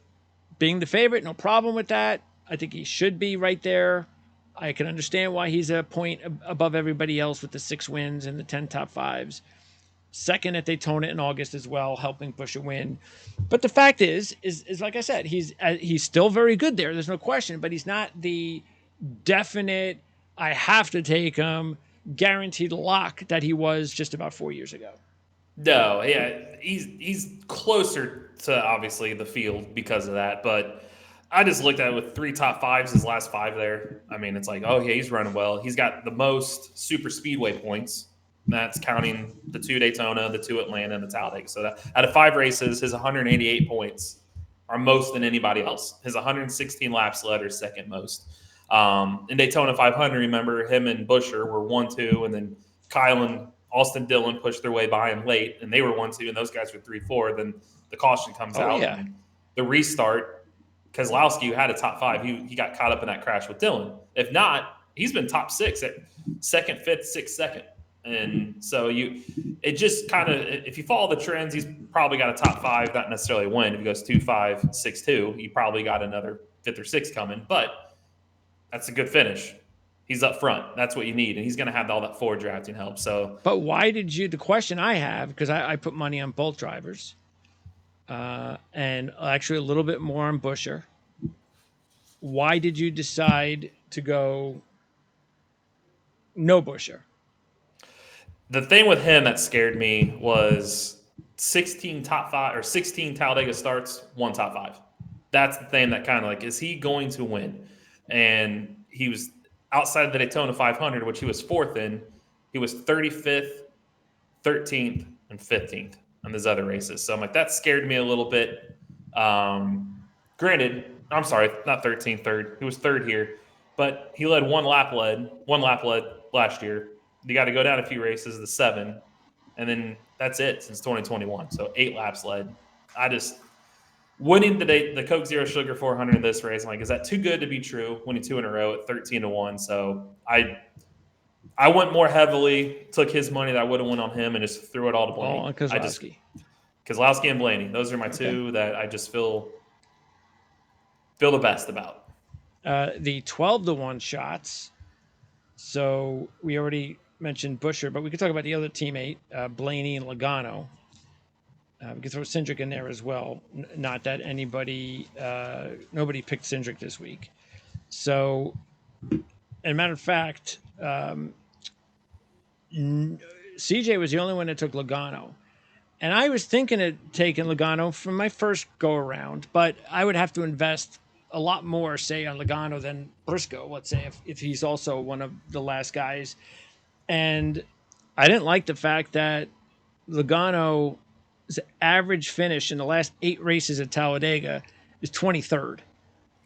being the favorite, no problem with that. I think he should be right there. I can understand why he's a point above everybody else with the 6 wins and the 10 top 5s. 2nd at Daytona in August as well, helping push a win. But the fact is like I said, he's still very good there. There's no question, but he's not the definite, I have to take him, guaranteed lock that he was just about 4 years ago. No, yeah, he's closer to obviously the field because of that, but I just looked at it with 3 top 5s, his last 5 there. I mean, it's like, oh yeah, he's running well. He's got the most super speedway points. That's counting the 2 Daytona, the 2 Atlanta, and the Talladega. So that, out of 5 races, his 188 points are most than anybody else. His 116 laps led are second most. In Daytona 500, remember, him and Buescher were 1-2, and then Kyle and Austin Dillon pushed their way by him late, and they were 1-2, and those guys were 3-4. Then the caution comes out. Yeah. And the restart, Keselowski, who had a top 5, he got caught up in that crash with Dillon. If not, he's been top 6 at 2nd, 5th, 6th, 2nd. And so it just kind of, if you follow the trends, he's probably got a top 5, not necessarily a win. If he goes 2-5, 6-2, he probably got another 5th or 6th coming, but that's a good finish. He's up front. That's what you need, and he's going to have all that forward drafting help. So, But why did you? The question I have, because I put money on both drivers, and actually a little bit more on Busher. Why did you decide to go no Busher? the thing with him that scared me was 16 top five or 16 Talladega starts, one top five. That's the thing that kind of like, is he going to win? And he was outside the Daytona 500, which he was fourth in. He was 35th, 13th, and 15th on those other races. So I'm like, that scared me a little bit. Granted, I'm sorry, not 13th, third. He was third here, but he led one lap led last year. You got to go down a few races, the 7, and then that's it since 2021. So 8 laps led. I just winning the Coke Zero Sugar 400 in this race. I'm like, is that too good to be true? Winning 2 in a row at 13-1. So I went more heavily, took his money that I would have went on him, and just threw it all to Blaney. All on Kozlowski. Kozlowski and Blaney. Those are my two that I just feel the best about. The 12-1 shots. So we already mentioned Busher, but we could talk about the other teammate, Blaney and Logano. We could throw Cindric in there as well. Not that nobody picked Cindric this week. So, as a matter of fact, CJ was the only one that took Logano. And I was thinking of taking Logano from my first go around, but I would have to invest a lot more, say, on Logano than Briscoe, let's say, if he's also one of the last guys. And I didn't like the fact that Logano's average finish in the last 8 races at Talladega is 23rd.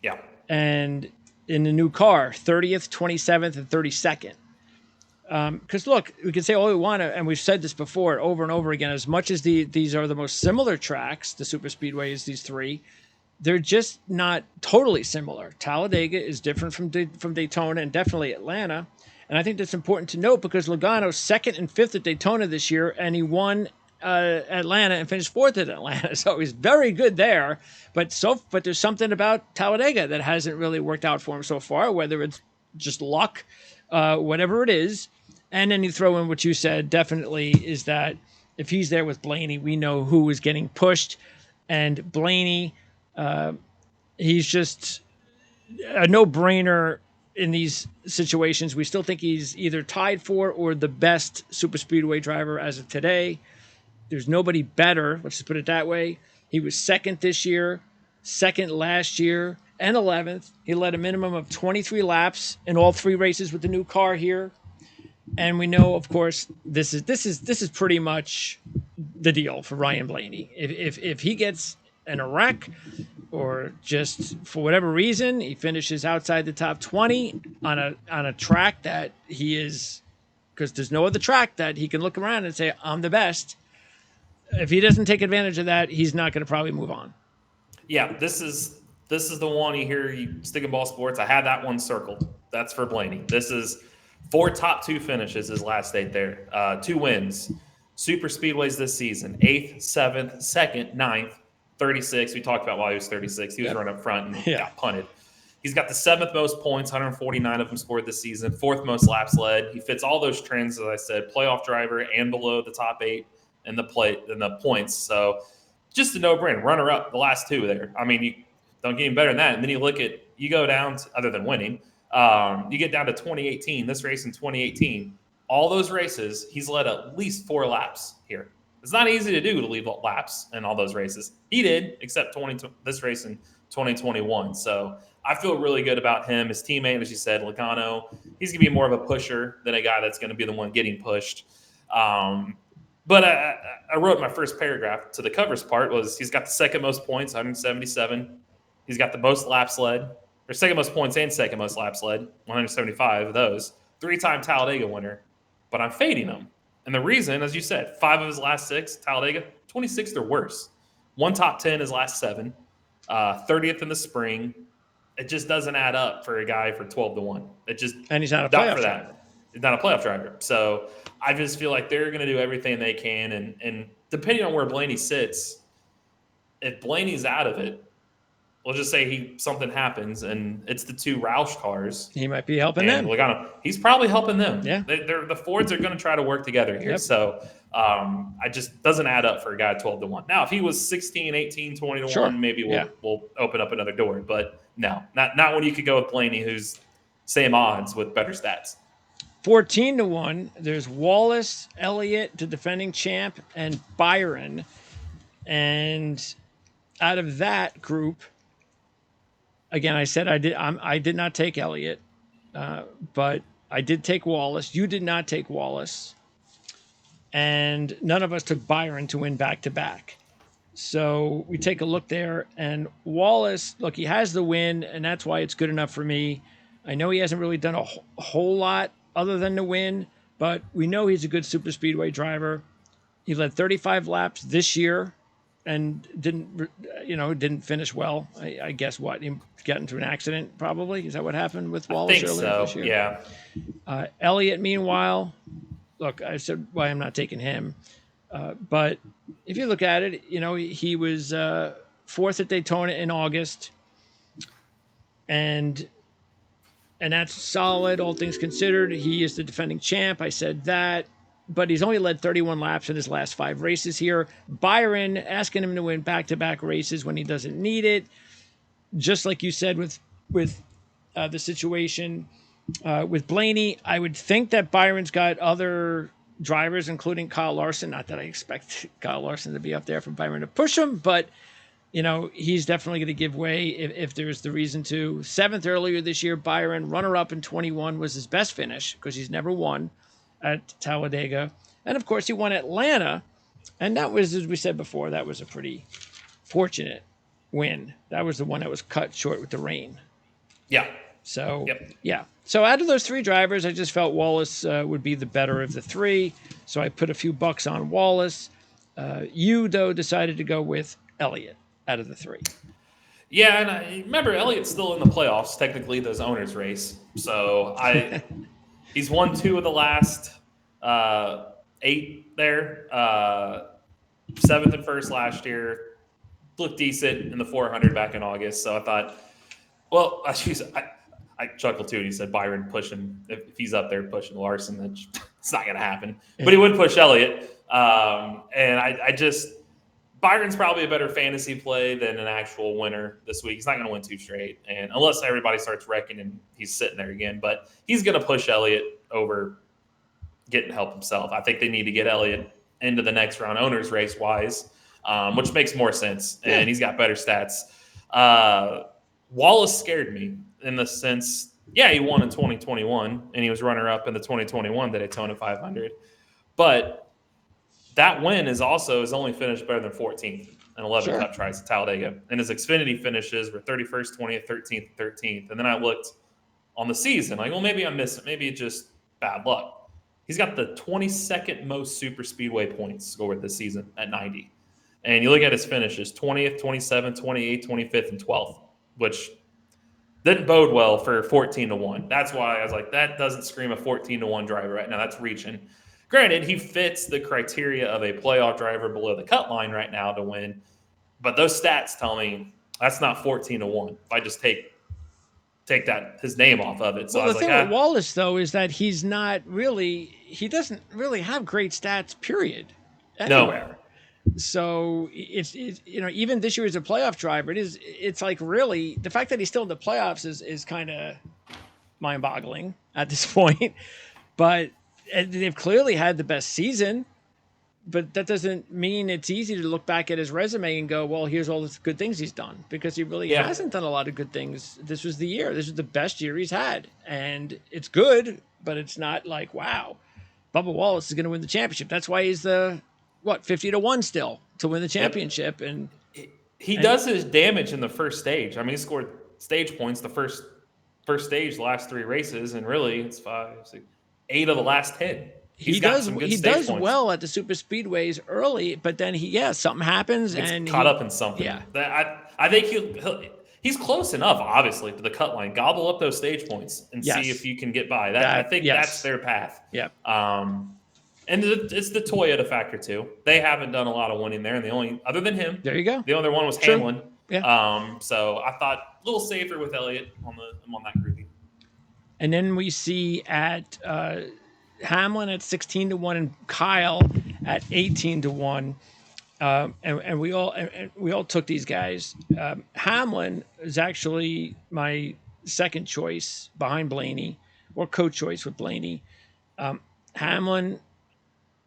Yeah. And in the new car, 30th, 27th, and 32nd. Because look, we can say all we want to, and we've said this before over and over again, as much as these are the most similar tracks, the super speedways, these 3, they're just not totally similar. Talladega is different from Daytona and definitely Atlanta. And I think that's important to note because Logano's 2nd and 5th at Daytona this year, and he won Atlanta and finished 4th at Atlanta. So he's very good there. But there's something about Talladega that hasn't really worked out for him so far, whether it's just luck, whatever it is. And then you throw in what you said, definitely, is that if he's there with Blaney, we know who is getting pushed. And Blaney, he's just a no-brainer in these situations. We still think he's either tied for or the best super speedway driver as of today. There's nobody better, let's just put it that way. He was 2nd this year, 2nd last year, and 11th. He led a minimum of 23 laps in all 3 races with the new car here. And we know, of course, this is pretty much the deal for Ryan Blaney. If he gets in a wreck or just for whatever reason he finishes outside the top 20 on a track that he is, because there's no other track that he can look around and say I'm the best. If he doesn't take advantage of that, he's not going to probably move on. Yeah, this is the one you hear you stick in ball sports. I had that one circled. That's for Blaney. This is 4 top 2 finishes his last 8 there. 2 wins. Super speedways this season. 8th, 7th, 2nd, 9th, 36. We talked about why he was 36. He was running up front and got punted. He's got the 7th most points, 149 of them scored this season. 4th most laps led. He fits all those trends, as I said, playoff driver and below the top 8 and the points. So just a no-brainer. Runner up the last 2 there. I mean, you don't get any better than that. And then you go down to, other than winning, you get down to 2018, this race in 2018. All those races, he's led at least 4 laps here. It's not easy to do to lead laps in all those races. He did, except this race in 2021. So I feel really good about him. His teammate, as you said, Logano, he's going to be more of a pusher than a guy that's going to be the one getting pushed. But I wrote my first paragraph to the covers part was he's got the 2nd most points, 177. He's got the most laps led, or 2nd most points and 2nd most laps led, 175 of those. 3-time Talladega winner. But I'm fading him. And the reason, as you said, 5 of his last 6, Talladega, 26th or worse. 1 top 10 his last 7, 30th in the spring. It just doesn't add up for a guy for 12-1. And he's not a playoff driver. He's not a playoff driver. So I just feel like they're going to do everything they can. And depending on where Blaney sits, if Blaney's out of it, we'll just say something happens and it's the two Roush cars. He might be helping And them. Logano, he's probably helping them. Yeah. The Fords are going to try to work together here. Yep. So I just doesn't add up for a guy 12-1. Now, if he was 16, 18, 20-1, Sure. maybe we'll open up another door. But no, not when you could go with Blaney, who's same odds with better stats. 14-1. There's Wallace, Elliott, the defending champ, and Byron. And out of that group, again, I said I did not take Elliott, but I did take Wallace. You did not take Wallace, and none of us took Byron to win back-to-back. So we take a look there, and Wallace, look, he has the win, and that's why it's good enough for me. I know he hasn't really done a whole lot other than the win, but we know he's a good super speedway driver. He led 35 laps this year and didn't finish well. I guess what? He got into an accident probably? Is that what happened with Wallace earlier this year? Yeah. Elliott, meanwhile, look, I said why I'm not taking him. But if you look at it, he was fourth at Daytona in August. And that's solid, all things considered. He is the defending champ. I said that. But he's only led 31 laps in his last 5 races here. Byron asking him to win back-to-back races when he doesn't need it. Just like you said with the situation with Blaney, I would think that Byron's got other drivers, including Kyle Larson. Not that I expect Kyle Larson to be up there for Byron to push him, but he's definitely going to give way if there's the reason to. 7th earlier this year, Byron, runner-up in 21, was his best finish because he's never won at Talladega. And, of course, he won Atlanta. And that was, as we said before, that was a pretty fortunate win. That was the one that was cut short with the rain. Yeah. So, yeah. So out of those 3 drivers, I just felt Wallace would be the better of the 3. So I put a few bucks on Wallace. You, though, decided to go with Elliott out of the 3. Yeah, and I remember Elliott's still in the playoffs, technically, those owners race. So he's won 2 of the last 8 there. 7th and 1st last year. Looked decent in the 400 back in August. So I thought, well, I chuckled too. And he said Byron pushing, if he's up there pushing Larson, it's not going to happen. But he would push Elliott. And I just, Byron's probably a better fantasy play than an actual winner this week. He's not going to win 2 straight. And unless everybody starts wrecking and he's sitting there again. But he's going to push Elliott over getting help himself. I think they need to get Elliott into the next round, owners race wise, which makes more sense. And he's got better stats. Wallace scared me in the sense, he won in 2021 and he was runner up in the 2021 Daytona 500. But that win is only finished better than 14th and 11 Cup tries at Talladega. And his Xfinity finishes were 31st, 20th, 13th, 13th. And then I looked on the season, like, well, maybe I missed it. Maybe it's just bad luck. He's got the 22nd most super speedway points scored this season at 90. And you look at his finishes, 20th, 27th, 28th, 25th, and 12th, which didn't bode well for 14-1. That's why I was like, that doesn't scream a 14-1 driver right now. That's reaching. Granted, he fits the criteria of a playoff driver below the cut line right now to win, but those stats tell me that's not 14-1. If I just take that his name off of it. So well, the thing with Wallace though is that he doesn't really have great stats. Period. Anywhere. No. So it's even this year as a playoff driver, it's like really the fact that he's still in the playoffs is kind of mind-boggling at this point, but. And they've clearly had the best season, but that doesn't mean it's easy to look back at his resume and go, well, here's all the good things he's done, because he really hasn't done a lot of good things. This was the year. This was the best year he's had. And it's good, but it's not like, wow, Bubba Wallace is going to win the championship. That's why he's 50-1 still to win the championship. And he does his damage in the first stage. I mean, he scored stage points the first stage, the last 3 races, and really it's 8 of the last 10. He does well at the super speedways early, but then something happens and caught up in something. Yeah, I think he's close enough, obviously, to the cut line. Gobble up those stage points and see if you can get by. I think that's their path. Yeah. And it's the Toyota factor too. They haven't done a lot of winning there, and the only other than him, there you go. The other one was Hamlin. Yeah. So I thought a little safer with Elliott on that groupie. And then we see at Hamlin at 16-1 and Kyle at 18-1. And we all took these guys. Hamlin is actually my second choice behind Blaney, or co-choice with Blaney. Hamlin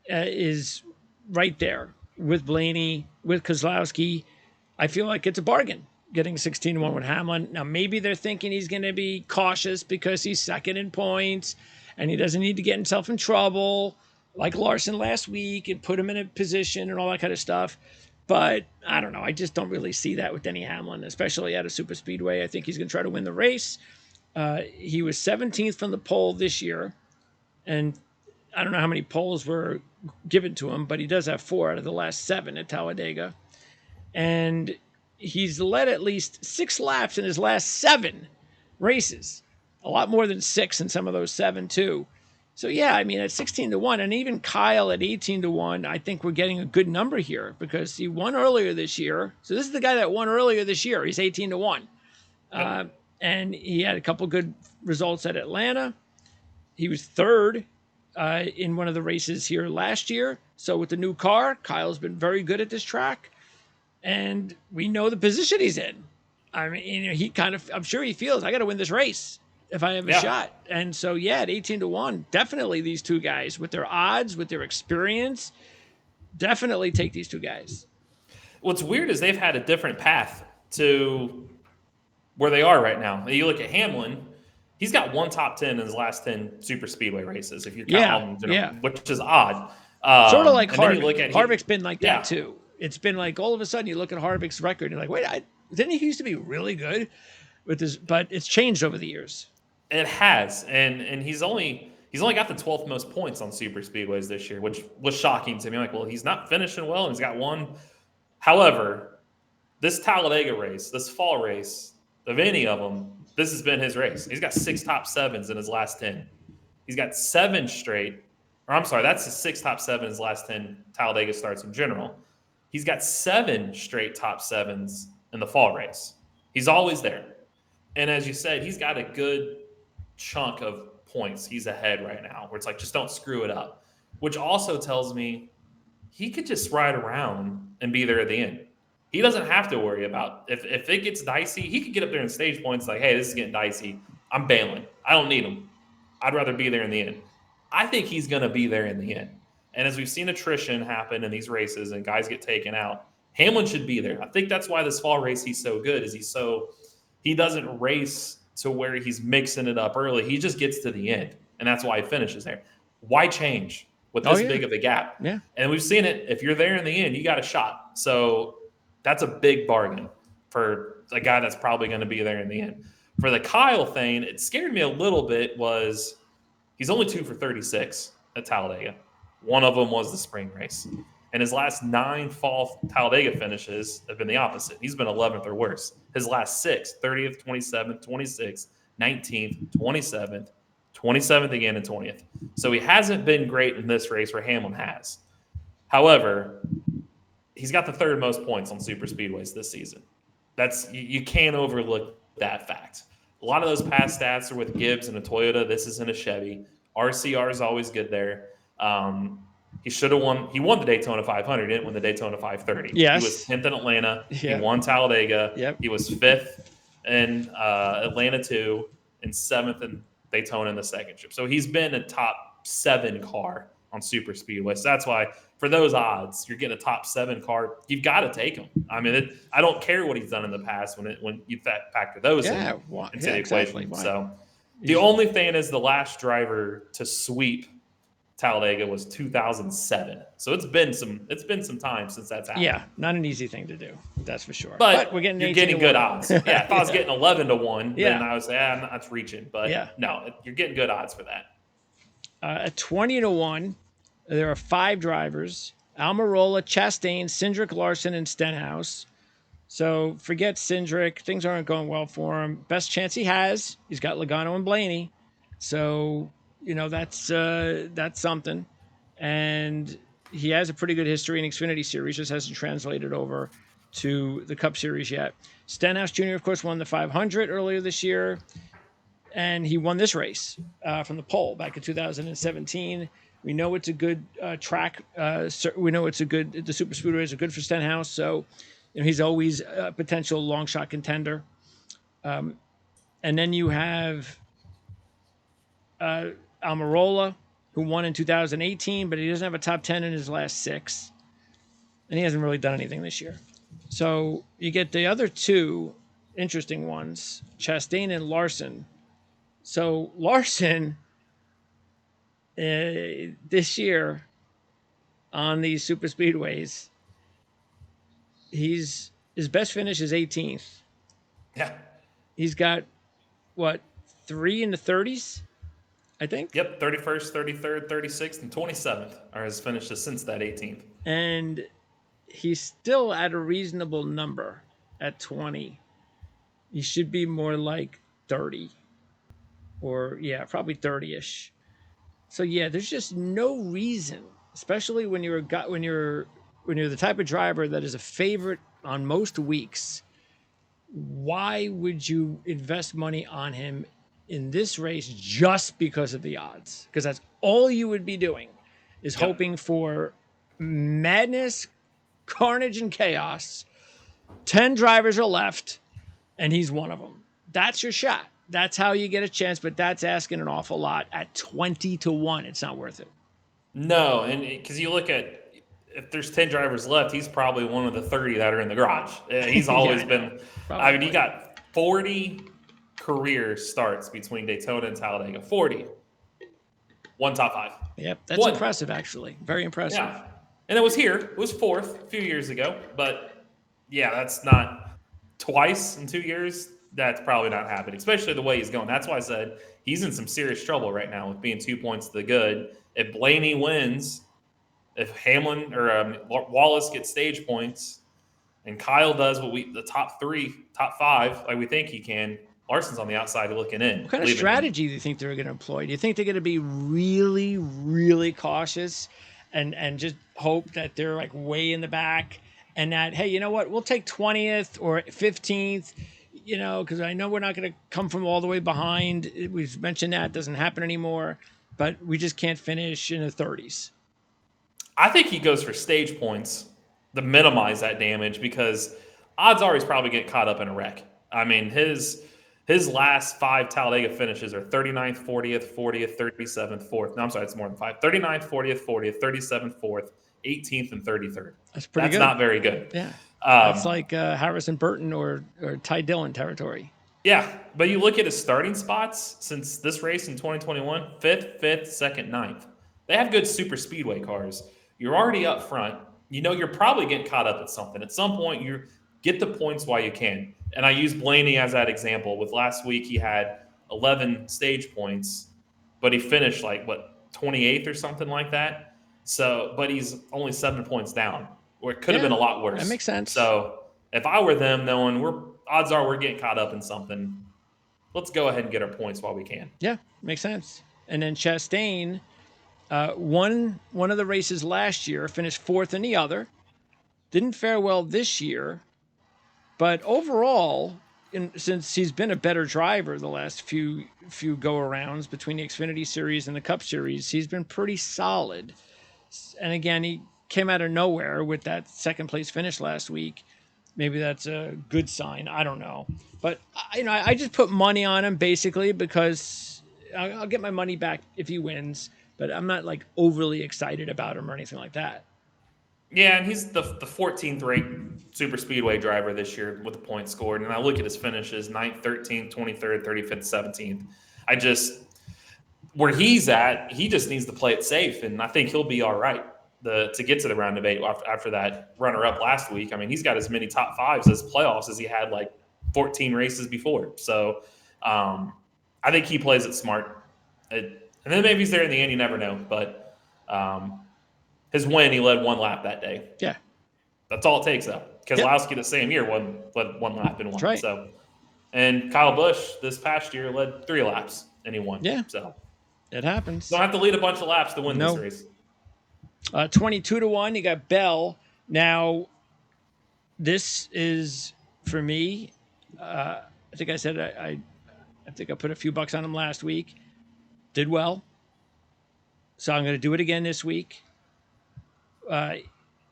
is right there with Blaney, with Kozlowski. I feel like it's a bargain getting 16-1 with Hamlin. Now, maybe they're thinking he's going to be cautious because he's second in points and he doesn't need to get himself in trouble like Larson last week and put him in a position and all that kind of stuff. But I don't know. I just don't really see that with Denny Hamlin, especially at a super speedway. I think he's going to try to win the race. He was 17th from the pole this year, and I don't know how many poles were given to him, but he does have 4 out of the last 7 at Talladega. And he's led at least 6 laps in his last 7 races. A lot more than 6 in some of those 7, too. So, yeah, I mean, at 16-1, and even Kyle at 18-1, I think we're getting a good number here because he won earlier this year. So this is the guy that won earlier this year. He's 18-1. And he had a couple good results at Atlanta. He was third in one of the races here last year. So with the new car, Kyle's been very good at this track. And we know the position he's in. I mean, he kind of, I'm sure he feels, I got to win this race if I have a shot. And so, yeah, at 18-1, definitely these two guys with their odds, with their experience, definitely take these two guys. What's weird is they've had a different path to where they are right now. You look at Hamlin, he's got 1 top 10 in his last 10 super speedway races, if you're counting, which is odd. Sort of like Harvick. Harvick's been like that too. It's been like all of a sudden you look at Harvick's record and you're like, wait, didn't he used to be really good with this? But it's changed over the years. It has, and he's only got the 12th most points on super speedways this year, which was shocking to me. I'm like, well, he's not finishing well, and he's got 1. However, this Talladega race, this fall race, of any of them, this has been his race. He's got 6 top 7s in his last 10. He's got 7 straight, or I'm sorry, that's his 6 top 7 in his last 10 Talladega starts in general. He's got 7 straight top 7s in the fall race. He's always there. And as you said, he's got a good chunk of points he's ahead right now, where it's like, just don't screw it up. Which also tells me he could just ride around and be there at the end. He doesn't have to worry about if it gets dicey. He could get up there in stage points like, hey, this is getting dicey. I'm bailing. I don't need him. I'd rather be there in the end. I think he's going to be there in the end. And as we've seen attrition happen in these races and guys get taken out, Hamlin should be there. I think that's why this fall race he's so good. He doesn't race to where he's mixing it up early. He just gets to the end, and that's why he finishes there. Why change with this big of a gap? Yeah. And we've seen it. If you're there in the end, you got a shot. So that's a big bargain for a guy that's probably going to be there in the end. For the Kyle thing, it scared me a little bit was he's only 2 for 36 at Talladega. One of them was the spring race. And his last 9 fall Talladega finishes have been the opposite. He's been 11th or worse. His last 6, 30th, 27th, 26th, 19th, 27th, 27th again, and 20th. So he hasn't been great in this race where Hamlin has. However, he's got the 3rd most points on super speedways this season. You can't overlook that fact. A lot of those past stats are with Gibbs and a Toyota. This isn't a Chevy. RCR is always good there. He should have won. He won the Daytona 500. He didn't win the Daytona 530. Yes. He was 10th in Atlanta. Yeah. He won Talladega. Yep. He was 5th in Atlanta 2 and 7th in Daytona in the second trip. So he's been a top 7 car on super speedway. So that's why for those odds, you're getting a top 7 car. You've got to take him. I mean, I don't care what he's done in the past when you factor those into the equation. Why? So the only thing is the last driver to sweep Talladega was 2007. So it's been some time since that's happened. Yeah, not an easy thing to do. That's for sure. But we're you're getting good odds. Yeah, if I was getting 11-1, yeah, then I would say that's reaching. But no, you're getting good odds for that. At 20-1, there are 5 drivers: Almirola, Chastain, Cindric, Larson, and Stenhouse. So forget Cindric. Things aren't going well for him. Best chance he has, he's got Logano and Blaney. So that's something. And he has a pretty good history in Xfinity Series, just hasn't translated over. to the Cup Series yet. Stenhouse Jr., of course, won the 500 earlier this year, and he won this race from the pole back in 2017. We know it's a good track. We know it's a good. The super speedways are good for Stenhouse, so he's always a potential long shot contender. And then you have Almirola, who won in 2018, but he doesn't have a top 10 in his last 6, and he hasn't really done anything this year. So you get the other two interesting ones, Chastain and Larson. So Larson, this year on these super speedways, his best finish is 18th. Yeah. He's got, what, 3 in the 30s, I think? Yep, 31st, 33rd, 36th, and 27th are his finishes since that 18th. And he's still at a reasonable number at 20. He should be more like 30. Or, yeah, probably 30-ish. So, yeah, there's just no reason, especially when you're the type of driver that is a favorite on most weeks, why would you invest money on him in this race just because of the odds? Because that's all you would be doing, is hoping for madness, carnage, and chaos. 10 drivers are left, and he's one of them. That's your shot. That's how you get a chance, but that's asking an awful lot. At 20-1, it's not worth it. No, and because you look at, if there's 10 drivers left, he's probably one of the 30 that are in the garage. He's always been. Probably. I mean, he got 40 career starts between Daytona and Talladega. 40. One top 5. Yep, that's impressive, actually. Very impressive. Yeah, and it was here. It was 4th a few years ago, but yeah, that's not twice in 2 years. That's probably not happening, especially the way he's going. That's why I said he's in some serious trouble right now with being 2 points to the good. If Blaney wins, if Hamlin or Wallace gets stage points, and Kyle does what the top 5, like we think he can, Larson's on the outside looking in. What kind of strategy do you think they're going to employ? Do you think they're going to be really, really cautious and just hope that they're like way in the back and that, hey, you know what, we'll take 20th or 15th, because I know we're not going to come from all the way behind. We've mentioned that doesn't happen anymore, but we just can't finish in the 30s. I think he goes for stage points to minimize that damage because odds are he's probably getting caught up in a wreck. I mean, his last 5 Talladega finishes are 39th, 40th, 40th, 37th, 4th. No, I'm sorry, it's more than 5. 39th, 40th, 40th, 37th, 4th, 18th, and 33rd. That's pretty good. That's not very good. Yeah. That's like Harrison Burton or Ty Dillon territory. Yeah, but you look at his starting spots since this race in 2021, 5th, 2nd, 9th. They have good super speedway cars. You're already up front. You're probably getting caught up at something. At some point, you get the points while you can. And I use Blaney as that example. With last week, he had 11 stage points, but he finished 28th or something like that. So, but he's only 7 points down, or it could have been a lot worse. That makes sense. So, if I were them, knowing odds are we're getting caught up in something, let's go ahead and get our points while we can. Yeah, makes sense. And then Chastain won one of the races last year, finished 4th in the other. Didn't fare well this year, but overall, since he's been a better driver the last few go-arounds between the Xfinity Series and the Cup Series, he's been pretty solid. And again, he came out of nowhere with that second-place finish last week. Maybe that's a good sign. I don't know. But, I just put money on him basically because I'll get my money back if he wins, but I'm not overly excited about him or anything like that. Yeah, and he's the 14th ranked super speedway driver this year with the points scored. And I look at his finishes, 9th, 13th, 23rd, 35th, 17th. Where he's at, he just needs to play it safe, and I think he'll be all right to get to the round of 8 after that runner-up last week. I mean, he's got as many top 5s as playoffs as he had 14 races before. So I think he plays it smart. And then maybe he's there in the end, you never know. But his win, he led 1 lap that day. Yeah. That's all it takes, though. Keselowski the same year led 1 lap and won. That's right. So, and Kyle Busch this past year led 3 laps and he won. Yeah. So it happens. Don't have to lead a bunch of laps to win this race. 22-1, you got Bell. Now, this is for me. I think I said I think I put a few bucks on him last week. Did well, so I'm going to do it again this week.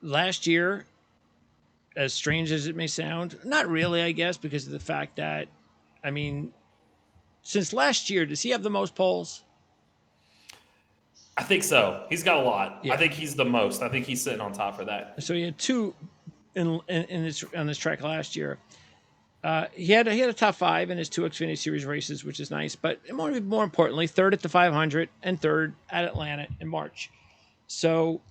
Last year, as strange as it may sound, not really, I guess, because of the fact that, I mean, since last year, does he have the most polls? I think so. He's got a lot. I Yeah. think he's the most. I think he's sitting on top for that. So he had two in this on this track last year. He had a top five in his two Xfinity Series races, which is nice. But more importantly, third at the 500 and third at Atlanta in March. So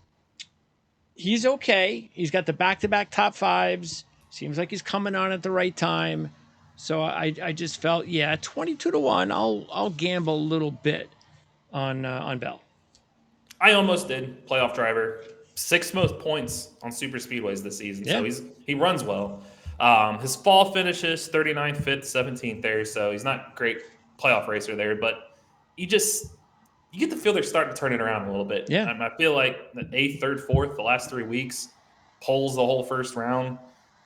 he's okay. He's got the back-to-back top fives. Seems like he's coming on at the right time. So I just felt, 22-1. I'll gamble a little bit on Bell. I almost did. Playoff driver, 6th most points on super speedways this season. Yeah. So he runs well. His fall finishes 39th, 5th, 17th there. So he's not a great playoff racer there, but you get the feel they're starting to turn it around a little bit. Yeah. I feel like the 8th, 3rd, 4th, the last 3 weeks, polls the whole first round.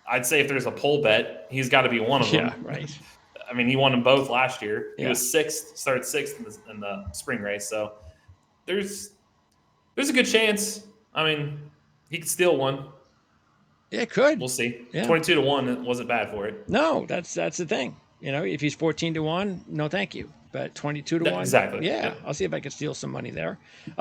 I'd say if there's a poll bet, he's got to be one of them. Yeah, right. I mean, he won them both last year. He Yeah. was 6th, started 6th in the spring race. So there's a good chance. I mean, he could steal one. Yeah, it could. We'll see. Yeah. 22-1, it wasn't bad for it. No, that's the thing. You know, if he's 14-1, no thank you. But 22-1, Exactly. Yeah, Yeah. I'll see if I can steal some money there.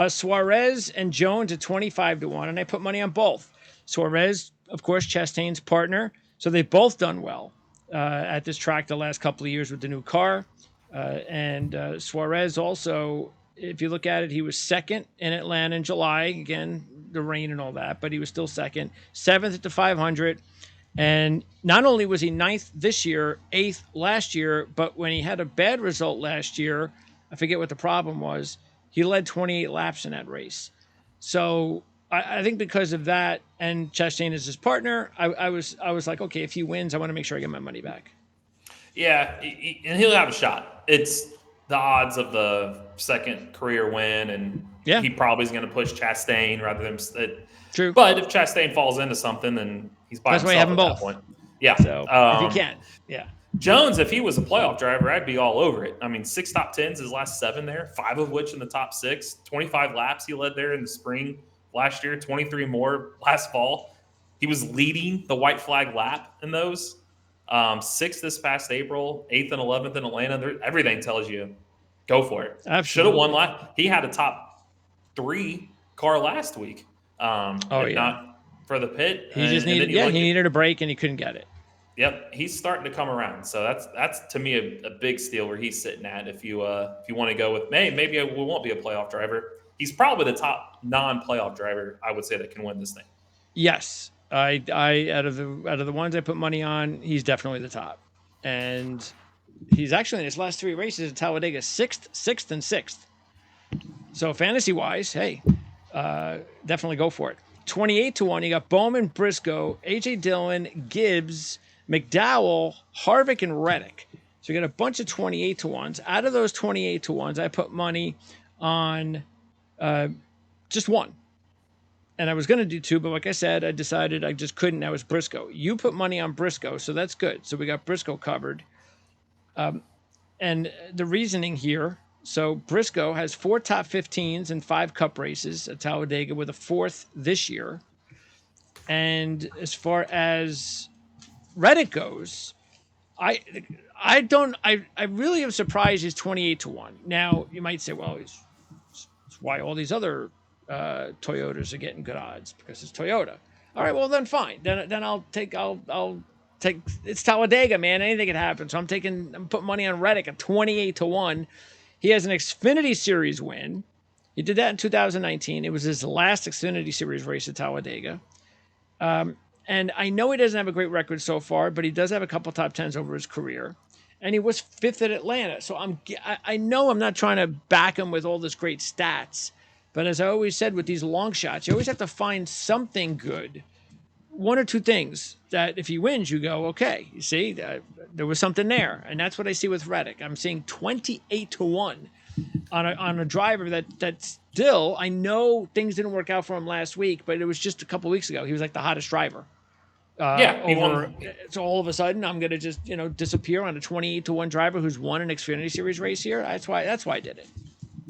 Suarez and Jones at 25-1, and I put money on both. Suarez, of course, Chastain's partner, so they've both done well at this track the last couple of years with the new car. And Suarez also, if you look at it, he was second in Atlanta in July. Again, the rain and all that, but he was still second. 7th at the 500. And not only was he 9th this year, 8th last year, but when he had a bad result last year, I forget what the problem was, he led 28 laps in that race. So I think because of that, and Chastain is his partner, I was like, okay, if he wins, I want to make sure I get my money back. Yeah, and he'll have a shot. It's the odds of the second career win, and he probably is going to push Chastain rather than True. But if Chastain falls into something, then he's by That's why you himself have at them that both. point. Yeah. So if he can, yeah. Jones, if he was a playoff driver, I'd be all over it. I mean, 6 top 10s his last 7 there, 5 of which in the top 6, 25 laps he led there in the spring last year, 23 more last fall. He was leading the white flag lap in those. 6th this past April, 8th and 11th in Atlanta. Everything tells you go for it. Absolutely. Should have won last. He had a top 3 car last week. Not for the pit. He just needed, he needed a break and he couldn't get it. Yep, he's starting to come around. So that's to me a big steal where he's sitting at. If you want to go with maybe we won't be a playoff driver. He's probably the top non-playoff driver I would say that can win this thing. Yes, I out of the ones I put money on, he's definitely the top, and he's actually in his last 3 races at Talladega 6th, 6th, and 6th. So fantasy wise, hey, definitely go for it. 28-1. You got Bowman, Briscoe, AJ Dillon, Gibbs, McDowell, Harvick, and Reddick. So you got a bunch of 28-1s. Out of those 28-1s, I put money on just one. And I was going to do 2, but like I said, I decided I just couldn't. That was Briscoe. You put money on Briscoe, so that's good. So we got Briscoe covered. And the reasoning here, so Briscoe has 4 top 15s and 5 cup races at Talladega with a 4th this year. And as far as Reddick goes, I really am surprised he's 28-1. Now you might say, well, it's why all these other Toyotas are getting good odds, because it's Toyota. All right, well then fine. Then I'll take it's Talladega, man. Anything can happen. So I'm putting money on Reddick at 28-1. He has an Xfinity Series win. He did that in 2019. It was his last Xfinity Series race at Talladega. And I know he doesn't have a great record so far, but he does have a couple top 10s over his career. And he was 5th at Atlanta. So I know I'm not trying to back him with all this great stats. But as I always said with these long shots, you always have to find something good. 1 or 2 things that if he wins, you go, okay, you see, there was something there. And that's what I see with Reddick. I'm seeing 28-1 on a driver that still, I know things didn't work out for him last week, but it was just a couple weeks ago. He was like the hottest driver. Yeah, he over. won. So all of a sudden, I'm going to just disappear on a 28-1 driver who's won an Xfinity Series race here. That's why I did it.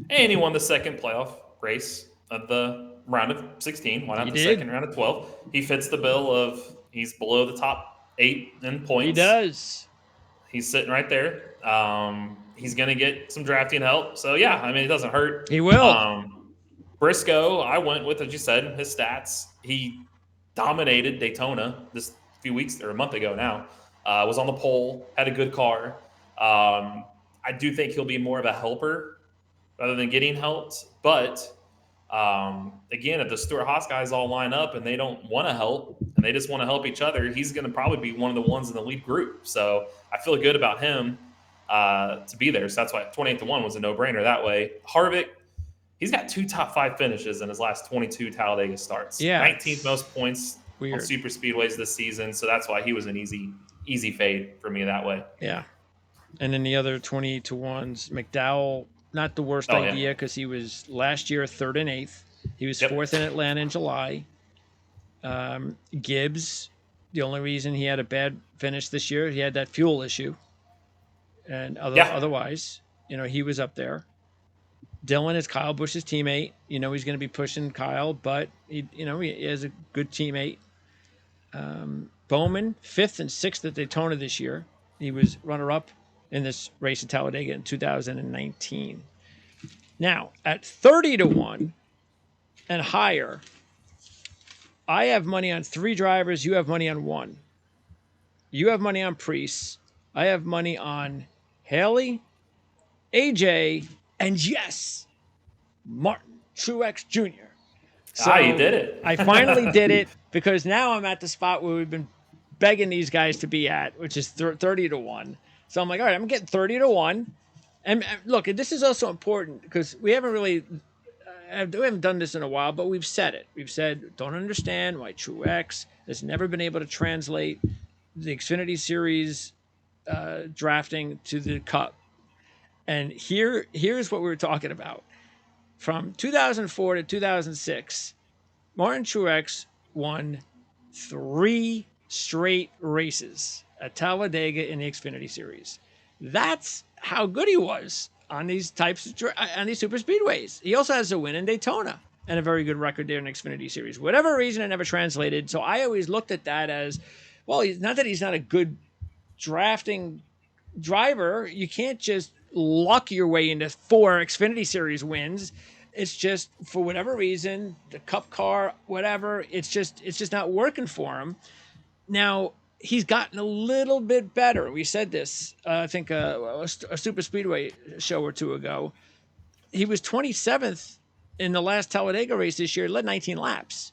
And he won the second playoff race of the round of 16. Why not He the second did. round of 12? He fits the bill of he's below the top 8 in He points. does. He's sitting right there. He's going to get some drafting help. So, yeah, I mean, it doesn't hurt. He will. Briscoe, I went with, as you said, his stats. He dominated Daytona this few weeks or a month ago now. Was on the pole, had a good car. I do think he'll be more of a helper rather than getting helped. But again, if the Stewart-Haas guys all line up and they don't want to help and they just want to help each other, he's going to probably be one of the ones in the lead group. So I feel good about him to be there. So that's why 28-1 was a no-brainer that way. Harvick, he's got 2 top 5 finishes in his last 22 Talladega starts. Yeah, 19th most points on super speedways this season. So that's why he was an easy fade for me that way. Yeah. And then the other 28-1s, McDowell, not the worst idea because he was last year 3rd and 8th. He was 4th in Atlanta in July. Gibbs, the only reason he had a bad finish this year, he had that fuel issue. And otherwise, he was up there. Dillon is Kyle Busch's teammate. He's going to be pushing Kyle, but he has a good teammate. Bowman, 5th and 6th at Daytona this year. He was runner-up in this race at Talladega in 2019. Now, at 30-1 and higher, I have money on 3 drivers. You have money on 1. You have money on Preece. I have money on Haley, AJ, and yes, Martin Truex Jr. So you did it. I finally did it because now I'm at the spot where we've been begging these guys to be at, which is 30-1. So I'm like, all right, I'm getting 30-1. And look, this is also important because we haven't done this in a while, but we've said it. We've said, don't understand why Truex has never been able to translate the Xfinity Series drafting to the Cup. And here's what we were talking about. From 2004 to 2006, Martin Truex won 3 straight races at Talladega in the Xfinity Series. That's how good he was on these on these super speedways. He also has a win in Daytona and a very good record there in the Xfinity Series. Whatever reason, it never translated. So I always looked at that as, well, not that he's not a good drafting driver. You can't just luck your way into 4 Xfinity Series wins. It's just, for whatever reason, the Cup car, whatever, it's just not working for him. Now, he's gotten a little bit better. We said this, I think, a Super Speedway show or 2 ago. He was 27th in the last Talladega race this year, led 19 laps.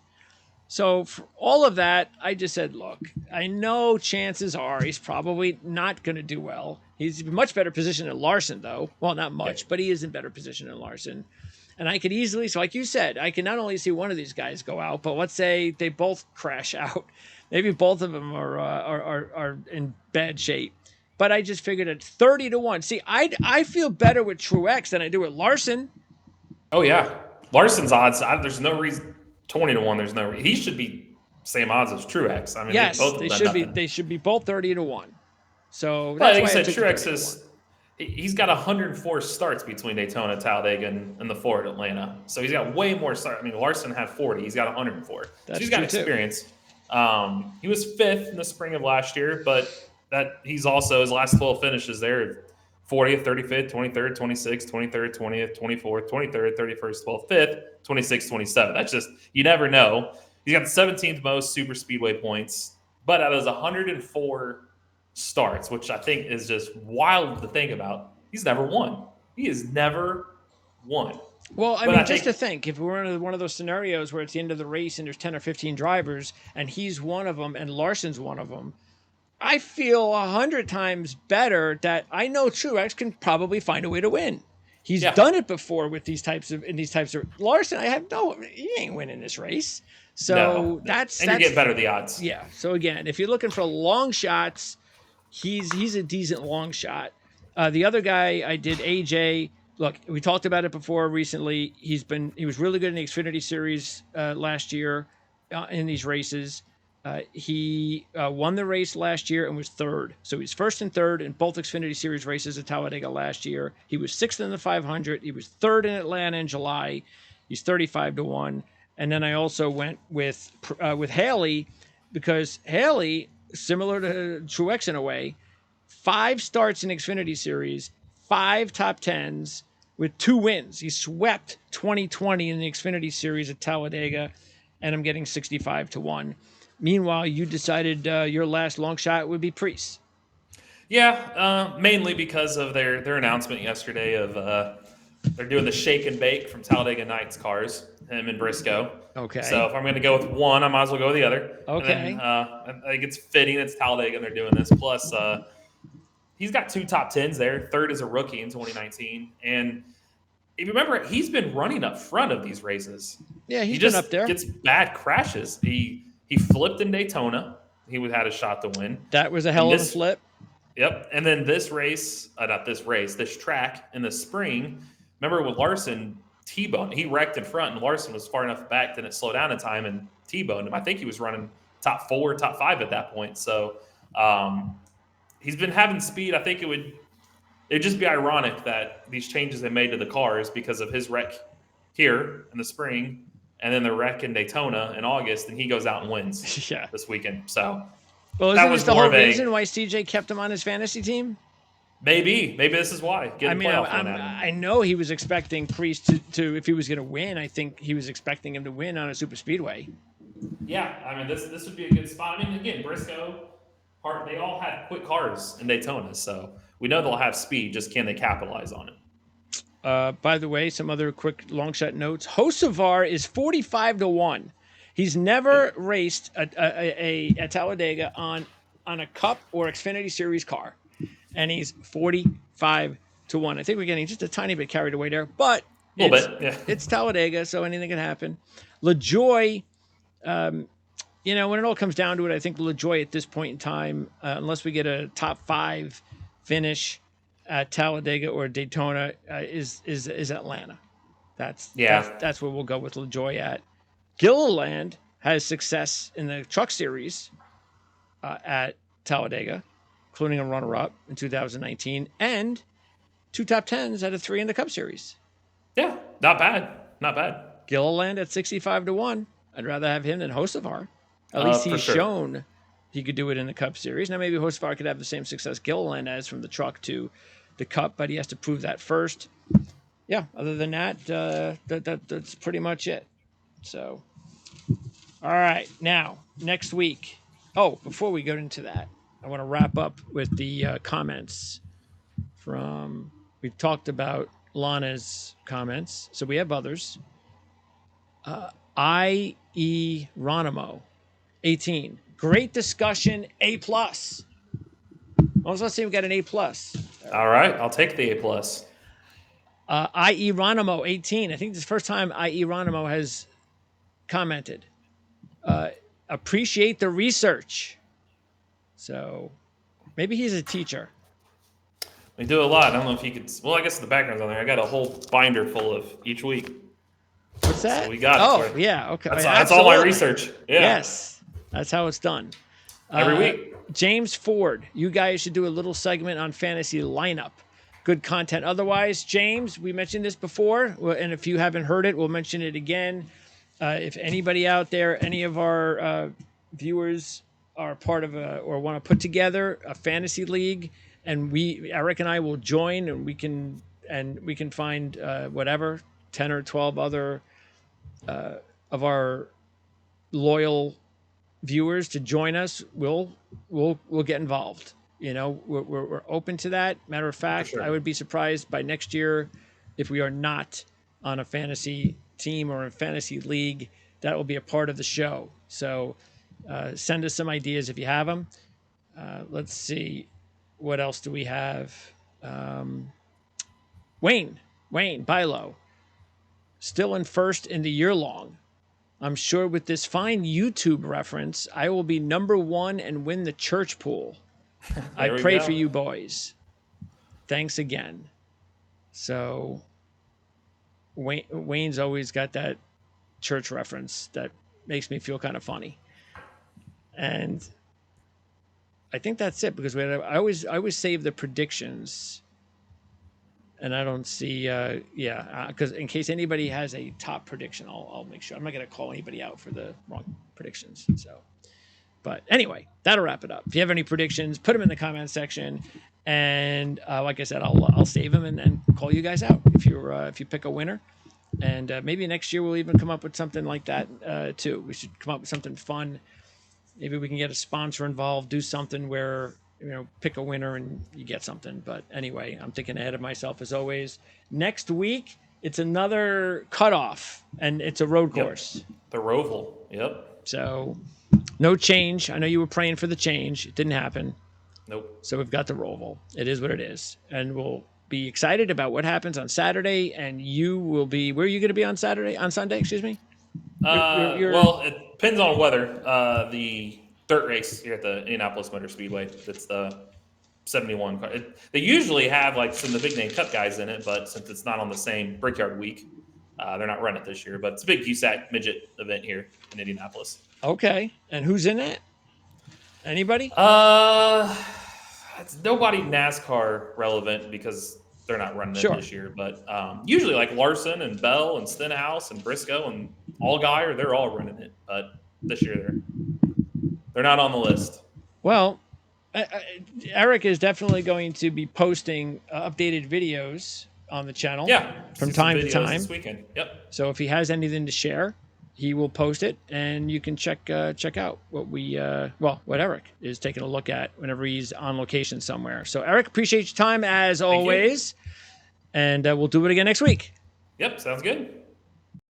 So for all of that, I just said, look, I know chances are he's probably not going to do well. He's in much better position than Larson, though. Well, not much, but he is in better position than Larson. And I could easily, so like you said, I can not only see one of these guys go out, but let's say they both crash out. Maybe both of them are in bad shape. But I just figured at 30-1. See, I feel better with Truex than I do with Larson. Oh, yeah. Larson's odds, there's no reason. 20-1, there's no reason. He should be same odds as Truex. I mean, yes, they should be both 30-1. So that's like why you said, Truex he's got 104 starts between Daytona, Talladega, and the 4 at Atlanta. So he's got way more starts. I mean, Larson had 40. He's got 104. So he's got experience. He was 5th in the spring of last year, but he's also, his last 12 finishes there, 40th, 35th, 23rd, 26th, 23rd, 20th, 24th, 23rd, 31st, 12th, 5th, 26th, 27th. That's just, you never know. He's got the 17th most super speedway points, but out of his 104 starts, which I think is just wild to think about, he's never won. He has never won. Well, I mean, just to think, if we're in one of those scenarios where it's the end of the race and there's 10 or 15 drivers and he's one of them and Larson's one of them, I feel 100 times better that I know Truex can probably find a way to win. He's done it before with these types of Larson. He ain't winning this race. So that's you get better the odds. Yeah. So again, if you're looking for long shots, he's a decent long shot. The other guy I did, AJ. Look, we talked about it before recently. He was really good in the Xfinity Series last year in these races. He won the race last year and was third. So he's first and third in both Xfinity Series races at Talladega last year. He was sixth in the 500. He was third in Atlanta in July. He's 35-1. And then I also went with Haley, because Haley, similar to Truex in a way, 5 starts in Xfinity Series, 5 top tens with 2 wins. He swept 2020 in the Xfinity Series at Talladega, and I'm getting 65-1. Meanwhile, you decided your last long shot would be Priest. Yeah, mainly because of their announcement yesterday of they're doing the shake and bake from Talladega Nights cars, him and Briscoe. So Okay. if I'm going to go with one, I might as well go with the other. And then Okay. I think it's fitting it's Talladega and they're doing this. Plus, he's got 2 top tens there. Third is a rookie in 2019, and if you remember, he's been running up front of these races. Yeah, He he's been up just there. gets bad crashes. He flipped in Daytona. He would had a shot to win. That was a And hell of a this, flip. yep. And then this race, not this race, this track in the spring. Remember with Larson T-bone, he wrecked in front, and Larson was far enough back, didn't slow down in time, and T-boned him. I think he was running top 4, top 5 at that point. So he's been having speed. I think it'd just be ironic that these changes they made to the cars because of his wreck here in the spring and then the wreck in Daytona in August, and he goes out and wins Yeah. this weekend. So Well, that isn't this was the more whole of a reason why CJ kept him on his fantasy team? maybe this is why I getting mean, playoff win out of him. I know he was expecting Priest to if he was going to win, I think he was expecting him to win on a super speedway. Yeah, I mean this would be a good spot. I mean, again, Briscoe, Hart, they all had quick cars in Daytona, so we know they'll have speed. Just can they capitalize on it? By the way, some other quick long shot notes. Hocevar is 45-1. He's never raced a Talladega on a Cup or Xfinity Series car, and he's 45-1. I think we're getting just a tiny bit carried away there, but A little bit, yeah. it's Talladega, so anything can happen. LaJoy, when it all comes down to it, I think LaJoy at this point in time, unless we get a top 5 finish at Talladega or Daytona, is Atlanta. That's where we'll go with LaJoy at. Gilliland has success in the Truck Series at Talladega, including a runner-up in 2019, and 2 top 10s out of 3 in the Cup Series. Yeah, not bad. Gilliland at 65-1. I'd rather have him than Hocevar. At least he's shown he could do it in the Cup Series. Now maybe Hocevar could have the same success Gilliland has from the truck to the Cup, but he has to prove that first. Yeah, other than that, that's pretty much it. So, all right, now next week. Oh, before we go into that, I want to wrap up with the comments from. We talked about Lana's comments, so we have others. I.E. Ronimo, 18. Great discussion, A+. Let's say we got an A+. All right, I'll take the A+. I.E. Ronimo, 18. I think this is the first time I.E. Ronimo has commented. Appreciate the research. So maybe he's a teacher. We do a lot. I don't know if you could. Well, I guess the background's on there. I got a whole binder full of each week. What's that? So we got it. Yeah. Okay. That's all my research. Yeah. Yes. That's how it's done. Every week. James Ford, you guys should do a little segment on fantasy lineup. Good content. Otherwise, James, we mentioned this before, and if you haven't heard it, we'll mention it again. If anybody out there, any of our viewers are part of or want to put together a fantasy league, and Eric and I will join, and we can find whatever 10 or 12 other of our loyal viewers to join us. We'll get involved. We're open to that. Matter of fact, I would be surprised by next year if we are not on a fantasy team or a fantasy league. That will be a part of the show. So send us some ideas if you have them. Let's see. What else do we have? Wayne Bilo, still in first in the year long. I'm sure with this fine YouTube reference, I will be number 1 and win the church pool. I pray for you boys. Thanks again. So Wayne's always got that church reference that makes me feel kind of funny. And I think that's it because I always save the predictions, and I don't see because in case anybody has a top prediction, I'll make sure I'm not going to call anybody out for the wrong predictions. So, but anyway, that'll wrap it up. If you have any predictions, put them in the comment section, and like I said, I'll save them and call you guys out if you pick a winner. And maybe next year we'll even come up with something like that too. We should come up with something fun. Maybe we can get a sponsor involved, do something where, pick a winner and you get something. But anyway, I'm thinking ahead of myself as always. Next week, it's another cutoff, and it's a road course. The Roval. Yep. So no change. I know you were praying for the change. It didn't happen. Nope. So we've got the Roval. It is what it is. And we'll be excited about what happens on Saturday. And you will be, where are you going to be on Sunday, excuse me? Well, it depends on weather. The dirt race here at the Indianapolis Motor Speedway. That's the 71 car. They usually have like some of the big name Cup guys in it, but since it's not on the same Brickyard week, they're not running it this year. But it's a big USAC midget event here in Indianapolis. Okay, and who's in it? Anybody? It's nobody NASCAR relevant because they're not running it this year. But usually like Larson and Bell and Stenhouse and Briscoe and Allgaier, they're all running it. But this year they're not on the list. Well, Eric is definitely going to be posting updated videos on the channel. From time to time this weekend. Yep. So if he has anything to share, he will post it, and you can check out what Eric is taking a look at whenever he's on location somewhere. So Eric, appreciate your time as always, and we'll do it again next week. Yep, sounds good.